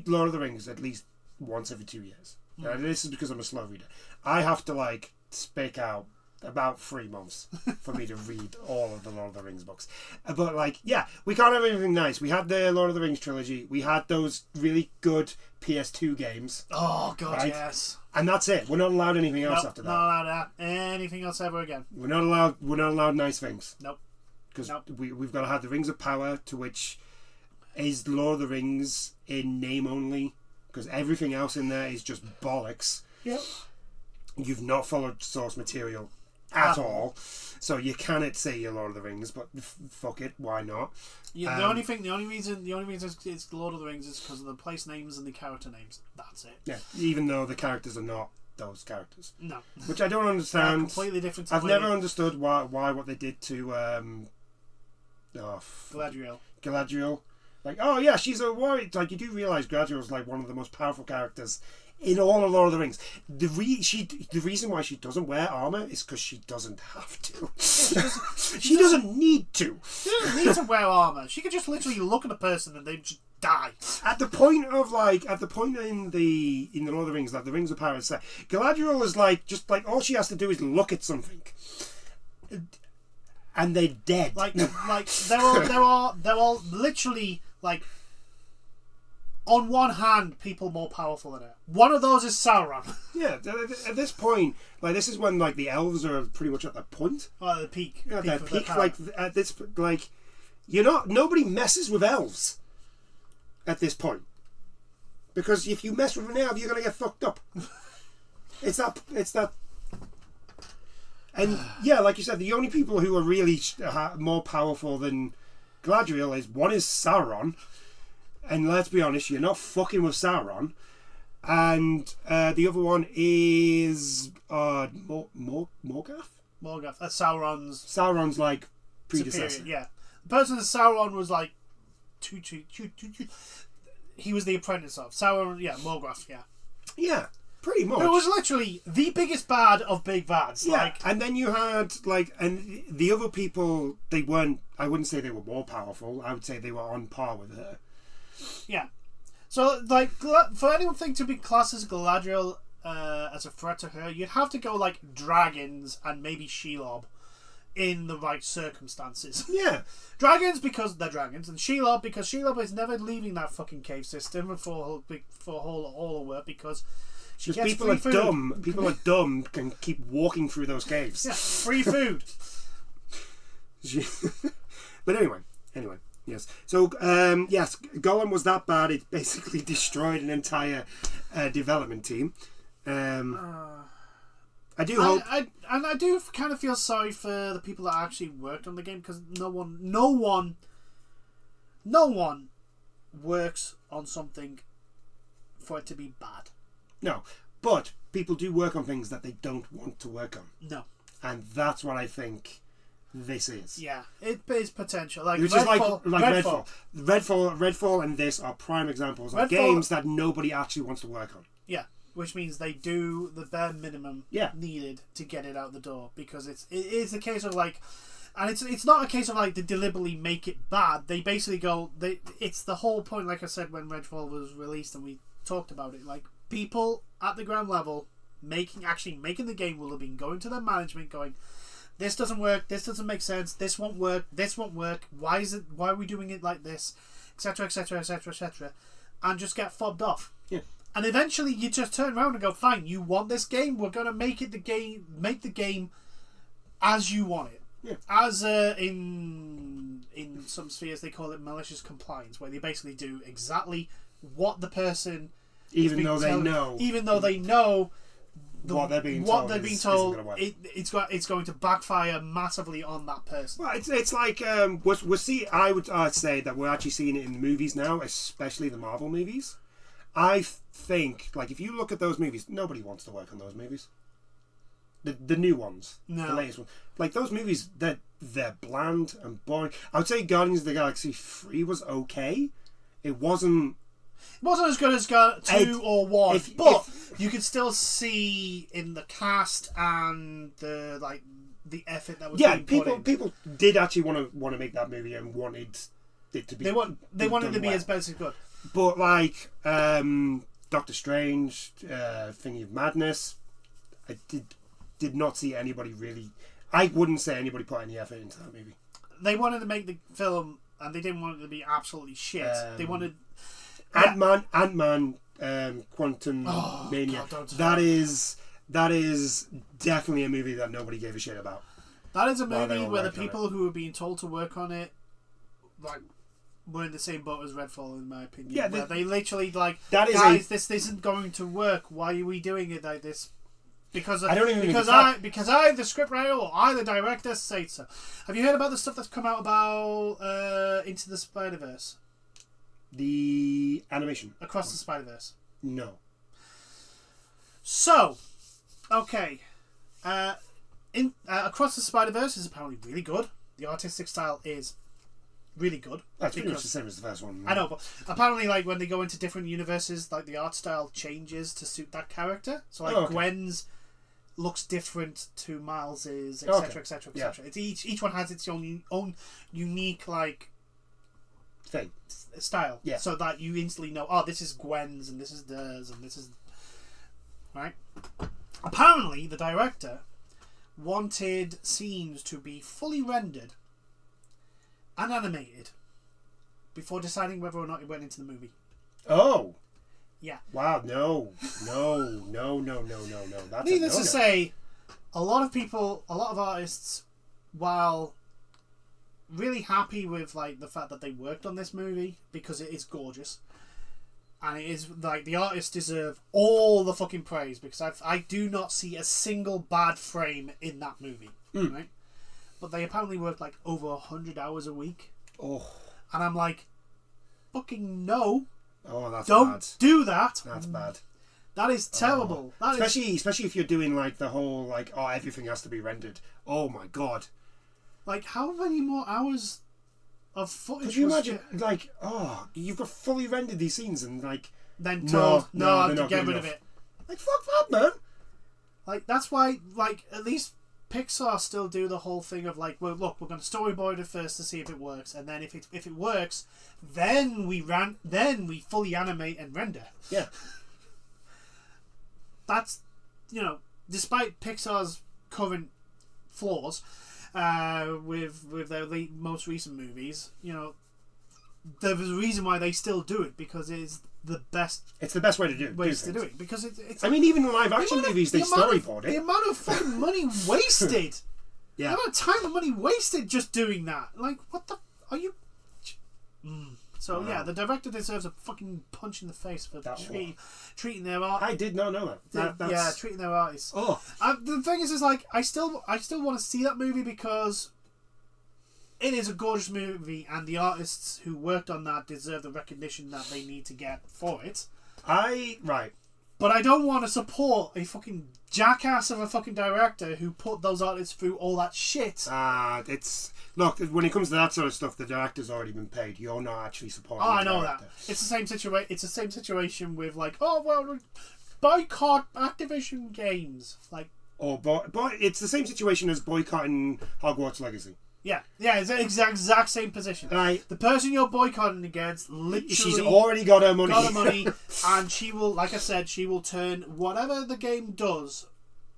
Speaker 1: Lord of the Rings at least once every 2 years. And this is because I'm a slow reader. I have to spec out about 3 months for me to read all of the Lord of the Rings books. But we can't have anything nice. We had the Lord of the Rings trilogy. We had those really good PS2 games.
Speaker 2: Oh god, right? Yes.
Speaker 1: And that's it. We're not allowed anything else after that.
Speaker 2: Not allowed anything else ever again.
Speaker 1: We're not allowed nice things.
Speaker 2: Nope.
Speaker 1: Because we've got to have the Rings of Power, to which is Lord of the Rings in name only. Because everything else in there is just bollocks.
Speaker 2: Yep.
Speaker 1: You've not followed source material at all, so you cannot say you're Lord of the Rings, but fuck it, why not?
Speaker 2: Yeah, the only reason it's Lord of the Rings is because of the place names and the character names. That's it.
Speaker 1: Yeah, even though the characters are not those characters.
Speaker 2: No,
Speaker 1: which I don't understand.
Speaker 2: Completely different.
Speaker 1: I've never understood why what they did to
Speaker 2: Galadriel.
Speaker 1: Galadriel, oh yeah, she's a warrior. You do realise Galadriel's one of the most powerful characters in all of Lord of the Rings. The reason why she doesn't wear armour is because she doesn't have to. She doesn't need to.
Speaker 2: She doesn't need to wear armour. She could just literally look at a person and they just die.
Speaker 1: At the point in the Lord of the Rings, the Rings of Power, Galadriel is all she has to do is look at something, and they're dead.
Speaker 2: They're all literally on one hand, people more powerful than her. One of those is Sauron.
Speaker 1: Yeah, at this point, this is when the elves are pretty much at that point.
Speaker 2: Oh, the peak.
Speaker 1: Yeah, their peak. At this, nobody messes with elves at this point, because if you mess with an elf, you're gonna get fucked up. It's that. And yeah, like you said, the only people who are really more powerful than Galadriel is Sauron. And let's be honest, you're not fucking with Sauron. And the other one is Morgoth?
Speaker 2: Morgoth. That's Sauron's
Speaker 1: predecessor.
Speaker 2: Superior, yeah. The person that Sauron was he was the apprentice of. Sauron, yeah, Morgoth, yeah.
Speaker 1: Yeah, pretty much.
Speaker 2: It was literally the biggest bad of big bads.
Speaker 1: Yeah, and then you had, and the other people, they weren't, I wouldn't say they were more powerful. I would say they were on par with her.
Speaker 2: Yeah, so for anything to be classed as Galadriel as a threat to her, you'd have to go dragons and maybe Shelob in the right circumstances.
Speaker 1: Yeah,
Speaker 2: dragons because they're dragons, and Shelob because Shelob is never leaving that fucking cave system for all her work because she gets
Speaker 1: people
Speaker 2: free
Speaker 1: are
Speaker 2: food.
Speaker 1: dumb. People are dumb can keep walking through those caves.
Speaker 2: Yeah, free food.
Speaker 1: But anyway. Yes. So, yes, Gollum was that bad. It basically destroyed an entire development team. I do hope...
Speaker 2: I do kind of feel sorry for the people that actually worked on the game, because no one works on something for it to be bad.
Speaker 1: No. But people do work on things that they don't want to work on.
Speaker 2: No.
Speaker 1: And that's what I think... this is.
Speaker 2: Yeah, it is potential.
Speaker 1: Which Redfall. Redfall and this are prime examples of games that nobody actually wants to work on.
Speaker 2: Yeah, which means they do the bare minimum needed to get it out the door, because it is a case of and it's not a case of they deliberately make it bad. They basically it's the whole point, like I said, when Redfall was released and we talked about it, people at the ground level making the game will have been going to their management going, this doesn't work, this doesn't make sense, this won't work, why are we doing it like this, etc, etc, etc, etc, and just get fobbed off.
Speaker 1: Yeah.
Speaker 2: And eventually you just turn around and go, fine, you want this game? We're going to make the game as you want it.
Speaker 1: Yeah.
Speaker 2: As in some spheres they call it malicious compliance, where they basically do exactly what the person
Speaker 1: even though they know
Speaker 2: what they're being told it's going to backfire massively on that person.
Speaker 1: Well, it's like I would say that we're actually seeing it in the movies now, especially the Marvel movies. I think, like, if you look at those movies, nobody wants to work on those movies. The new ones,
Speaker 2: no.
Speaker 1: The latest ones, like those movies, they're bland and boring. I would say Guardians of the Galaxy 3 was okay. It wasn't
Speaker 2: as good as 2 or 1, but you could still see in the cast and the effort that was being put in.
Speaker 1: People did actually want to make that movie and wanted it to be.
Speaker 2: They wanted to be as best as good.
Speaker 1: But like Doctor Strange, Thingy of Madness, I did not see anybody really. I wouldn't say anybody put any effort into that movie.
Speaker 2: They wanted to make the film, and they didn't want it to be absolutely shit. They wanted
Speaker 1: Ant-Man, Quantum Mania.
Speaker 2: God,
Speaker 1: that is definitely a movie that nobody gave a shit about.
Speaker 2: That is a movie where the people who were being told to work on it, like, were in the same boat as Redfall, in my opinion. Yeah, they literally this isn't going to work. Why are we doing it like this? Because I, the scriptwriter, or I, the director, say so. Have you heard about the stuff that's come out about Into the Spider-Verse?
Speaker 1: The animation
Speaker 2: Across the Spider-Verse.
Speaker 1: No.
Speaker 2: So, okay, Across the Spider-Verse is apparently really good. The artistic style is really good.
Speaker 1: That's pretty much the same as the first one.
Speaker 2: I know, but apparently, like, when they go into different universes, like, the art style changes to suit that character. So, like, Gwen's looks different to Miles's, etc., etc., etc. It's each one has its own unique, like,
Speaker 1: thing,
Speaker 2: style. Yeah. So that you instantly know, oh, this is Gwen's and this is theirs and this is right. Apparently, the director wanted scenes to be fully rendered and animated before deciding whether or not it went into the movie.
Speaker 1: Oh.
Speaker 2: Yeah.
Speaker 1: Wow, no. That's
Speaker 2: needless to say, a lot of artists, while really happy with, like, the fact that they worked on this movie, because it is gorgeous, and it is, like, the artists deserve all the fucking praise, because I do not see a single bad frame in that movie, right? But they apparently work, like, over 100 hours a week.
Speaker 1: Oh.
Speaker 2: And I'm like, fucking no.
Speaker 1: Oh, that's
Speaker 2: Don't
Speaker 1: bad.
Speaker 2: do that.
Speaker 1: That's bad.
Speaker 2: That is terrible.
Speaker 1: Oh. Especially if you're doing, like, the whole, like, oh, everything has to be rendered. Oh my god.
Speaker 2: Like, how many more hours of footage?
Speaker 1: Could you imagine, like, oh, you've got fully rendered these scenes and, like,
Speaker 2: then told, no, I have to get rid of it.
Speaker 1: Like, fuck that, man.
Speaker 2: Like, that's why, like, at least Pixar still do the whole thing of, like, well, look, we're going to storyboard it first to see if it works, and then if it works, then we fully animate and render.
Speaker 1: Yeah.
Speaker 2: That's, despite Pixar's current flaws, with their most recent movies, there's a reason why they still do it, because it's the best.
Speaker 1: It's the best way to do
Speaker 2: it because it's.
Speaker 1: I mean, even in live action movies, they storyboard it.
Speaker 2: The amount of fucking money wasted.
Speaker 1: Yeah.
Speaker 2: The amount of time and money wasted just doing that. Like, what the are you? So yeah, the director deserves a fucking punch in the face for treating their art.
Speaker 1: I did not know that.
Speaker 2: Yeah, treating their artists.
Speaker 1: Oh,
Speaker 2: the thing is like I still want to see that movie because it is a gorgeous movie, and the artists who worked on that deserve the recognition that they need to get for it.
Speaker 1: But
Speaker 2: I don't want to support a fucking jackass of a fucking director who put those artists through all that shit.
Speaker 1: Look, when it comes to that sort of stuff, the director's already been paid. You're not actually supporting.
Speaker 2: Oh, I know that. It's the same situation. It's the same situation with, like, oh well, boycott Activision games, like.
Speaker 1: It's the same situation as boycotting Hogwarts Legacy.
Speaker 2: Yeah, it's the exact same position. The person you're boycotting against, literally,
Speaker 1: she's already got her money.
Speaker 2: And she will, like I said, she will turn whatever the game does,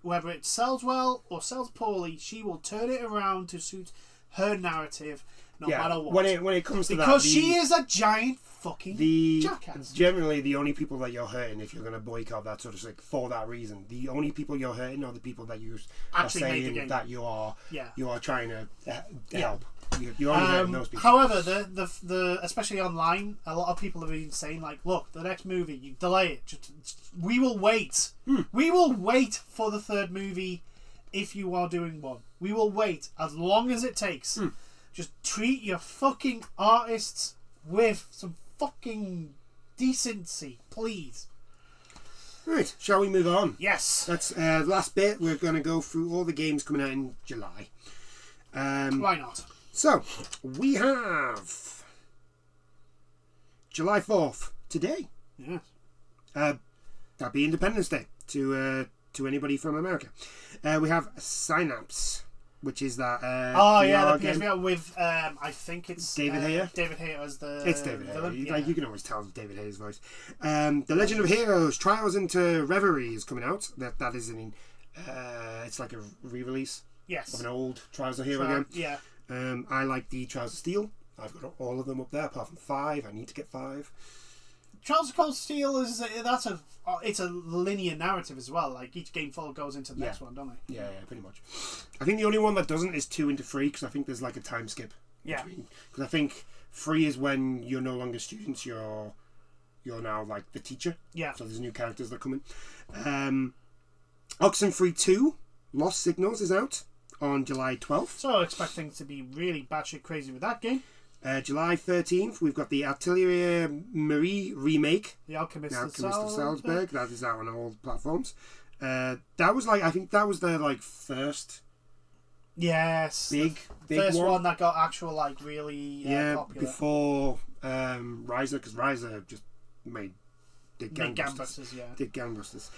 Speaker 2: whether it sells well or sells poorly, she will turn it around to suit her narrative, no matter what.
Speaker 1: When it comes to
Speaker 2: because she is a giant fucking jackass.
Speaker 1: Generally, the only people that you're hurting if you're going to boycott that sort of thing for that reason, the only people you're hurting are the people that you are saying that you are trying to help. You're only hurting those people.
Speaker 2: However, the especially online, a lot of people have been saying like, look, the next movie, you delay it. We will wait. We will wait for the third movie if you are doing one. We will wait as long as it takes. Just treat your fucking artists with some fucking decency, please.
Speaker 1: Right, shall we move on?
Speaker 2: Yes.
Speaker 1: That's last bit. We're going to go through all the games coming out in July.
Speaker 2: Why not?
Speaker 1: So, we have July 4th, today.
Speaker 2: Yes.
Speaker 1: That'd be Independence Day to anybody from America. We have Synapse, which is that
Speaker 2: the PSVR with I think it's
Speaker 1: David Hayter.
Speaker 2: David Hayter as the
Speaker 1: It's David Hayter.
Speaker 2: villain.
Speaker 1: Like, you can always tell David Hayter's voice. The Legend of Heroes: Trials into Reverie is coming out. That is it's like a re-release of an old Trials of Hero game.
Speaker 2: Yeah.
Speaker 1: I like the Trials of Steel. I've got all of them up there apart from 5. I need to get 5.
Speaker 2: Trials of Cold Steel it's a linear narrative as well. Like each game goes into the next one, don't they?
Speaker 1: Yeah, pretty much. I think the only one that doesn't is 2 into 3 because I think there's like a time skip.
Speaker 2: Yeah.
Speaker 1: Because I think 3 is when you're no longer students. You're now like the teacher.
Speaker 2: Yeah.
Speaker 1: So there's new characters that come in. Oxenfree 2 Lost Signals is out on July 12th.
Speaker 2: So expecting to be really batshit crazy with that game.
Speaker 1: July 13th, we've got the Atelier Marie remake.
Speaker 2: The Alchemist of
Speaker 1: Salzburg. That is out on all platforms. That was I think that was their first.
Speaker 2: Yes.
Speaker 1: Big
Speaker 2: first one that got actual really popular.
Speaker 1: Before Ryza, because Ryza just made Did Gangbusters. Did Gangbusters.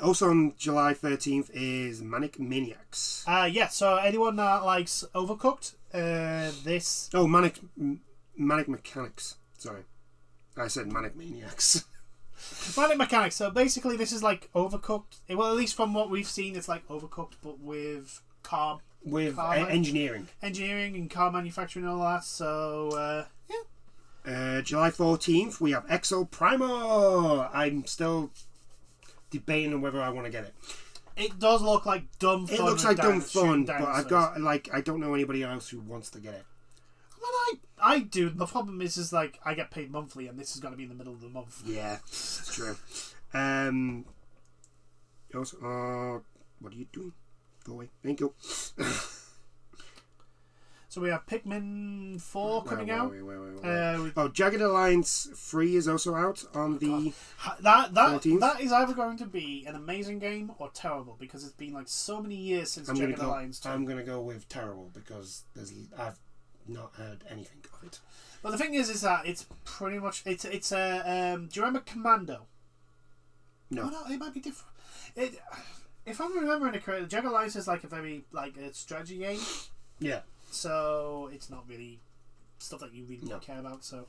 Speaker 1: Also on July 13th is Manic Maniacs.
Speaker 2: So anyone that likes Overcooked, this...
Speaker 1: Oh, Manic Mechanics. Sorry. I said Manic Maniacs.
Speaker 2: Manic Mechanics. So basically this is like Overcooked. Well, at least from what we've seen, it's like Overcooked, but with car...
Speaker 1: With engineering.
Speaker 2: Engineering and car manufacturing and all that. So,
Speaker 1: July 14th, we have Exo Primal. I'm still debating on whether I want to get it.
Speaker 2: It does look like dumb fun.
Speaker 1: It looks like dumb fun, but I've got I don't know anybody else who wants to get it.
Speaker 2: Well, I do. The problem is I get paid monthly, and this is going to be in the middle of the month.
Speaker 1: Yeah, it's true. Also, what are you doing? Go away. Thank you.
Speaker 2: So we have Pikmin 4 coming out.
Speaker 1: Jagged Alliance 3 is also out on the 14th.
Speaker 2: That is either going to be an amazing game or terrible, because it's been so many years since Jagged Alliance 2.
Speaker 1: I'm going to go with terrible because I've not heard anything of it.
Speaker 2: But the thing is that it's pretty much it's a do you remember Commando?
Speaker 1: No.
Speaker 2: Oh, no, it might be different. If I'm remembering it correctly, Jagged Alliance is a very a strategy game.
Speaker 1: Yeah.
Speaker 2: So it's not really stuff that you really care about. So,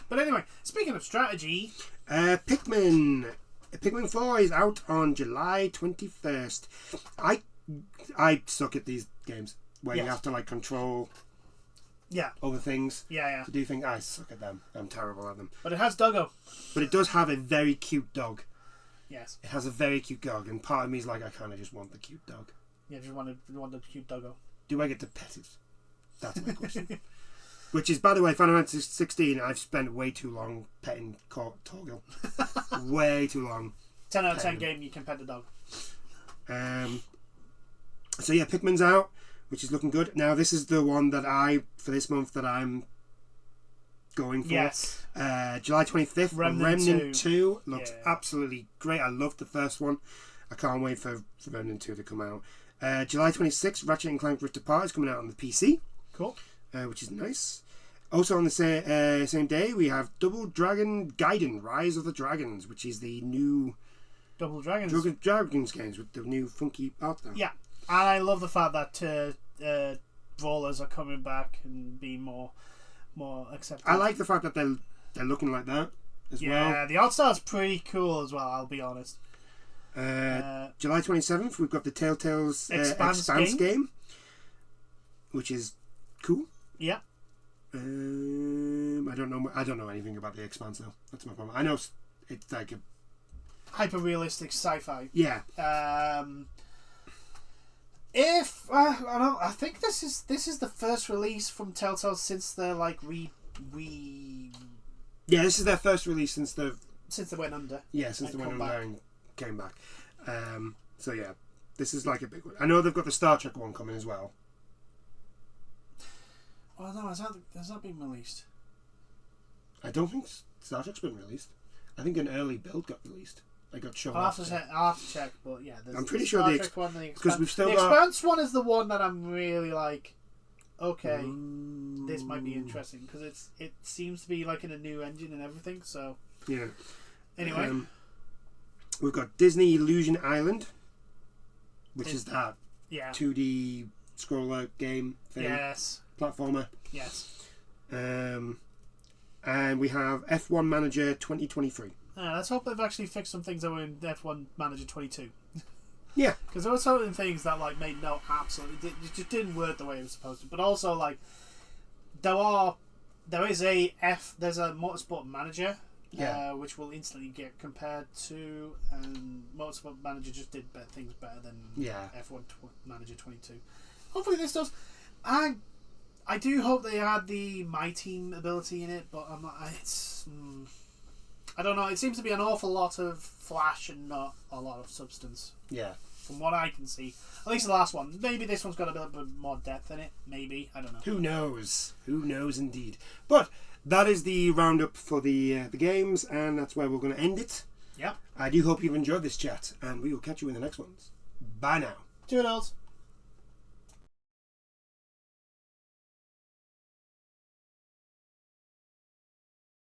Speaker 2: but anyway, speaking of strategy,
Speaker 1: Pikmin 4 is out on July 21st. I suck at these games where you have to control other things.
Speaker 2: Yeah.
Speaker 1: To do things. I suck at them. I'm terrible at them.
Speaker 2: But it has Doggo.
Speaker 1: But it does have a very cute dog.
Speaker 2: Yes.
Speaker 1: It has a very cute dog, and part of me is I kind of just want the cute dog.
Speaker 2: Yeah, just want the cute Doggo.
Speaker 1: Do I get to pet it? That's my question. Which is, by the way, Final Fantasy 16, I've spent way too long petting Torgil. Way too long.
Speaker 2: 10 out of 10 game, you can pet the dog.
Speaker 1: So yeah, Pikmin's out, which is looking good. Now, this is the one for this month that I'm going for.
Speaker 2: Yes.
Speaker 1: July 25th, Remnant 2 looks absolutely great. I loved the first one. I can't wait for Remnant 2 to come out. July 26th, Ratchet & Clank Rift Apart is coming out on the PC.
Speaker 2: Cool.
Speaker 1: Which is nice. Also on the same day, we have Double Dragon Gaiden: Rise of the Dragons, which is the new
Speaker 2: Double Dragons
Speaker 1: games with the new funky art style.
Speaker 2: Yeah, and I love the fact that brawlers are coming back and being more accepted.
Speaker 1: I like the fact that they're looking like that as well.
Speaker 2: Yeah, the art style's pretty cool as well, I'll be honest.
Speaker 1: July 27th, we've got the Telltale's Expanse game, which is cool.
Speaker 2: Yeah.
Speaker 1: I don't know. I don't know anything about the Expanse though. That's my problem. I know it's like a
Speaker 2: hyper realistic sci-fi.
Speaker 1: Yeah.
Speaker 2: I think this is the first release from Telltale since they're like
Speaker 1: Yeah, this is their first release since they
Speaker 2: went under.
Speaker 1: Yeah, since they went under and came back. So yeah, this is like a big one. I know they've got the Star Trek one coming as well.
Speaker 2: Oh no, has that been released?
Speaker 1: I don't think Star Trek's been released. I think an early build got released. I got shown.
Speaker 2: I'll have to check, but yeah,
Speaker 1: I'm pretty sure the
Speaker 2: Trek one,
Speaker 1: because we've still
Speaker 2: the
Speaker 1: got
Speaker 2: Expanse one is the one that I'm really like. Okay, this might be interesting because it seems to be like in a new engine and everything. So
Speaker 1: yeah.
Speaker 2: Anyway,
Speaker 1: we've got Disney Illusion Island, which is that 2D scroller game thing.
Speaker 2: Yes.
Speaker 1: Platformer.
Speaker 2: Yes.
Speaker 1: And we have F1 Manager 2023.
Speaker 2: Let's hope they've actually fixed some things that were in F1 Manager 22.
Speaker 1: Yeah.
Speaker 2: Because there were certain things that like made no absolutely it just didn't work the way it was supposed to. But also like there's a Motorsport Manager. Which will instantly get compared to, and Motorsport Manager just did things better than F1 Manager 22. Hopefully this does. I do hope they add the My Team ability in it, but I'm not. I don't know. It seems to be an awful lot of flash and not a lot of substance.
Speaker 1: Yeah.
Speaker 2: From what I can see, at least the last one. Maybe this one's got a bit more depth in it. Maybe, I don't know.
Speaker 1: Who knows? Who knows indeed. But that is the roundup for the games, and that's where we're going to end it.
Speaker 2: Yeah.
Speaker 1: I do hope you've enjoyed this chat, and we will catch you in the next ones. Bye now.
Speaker 2: Toodles.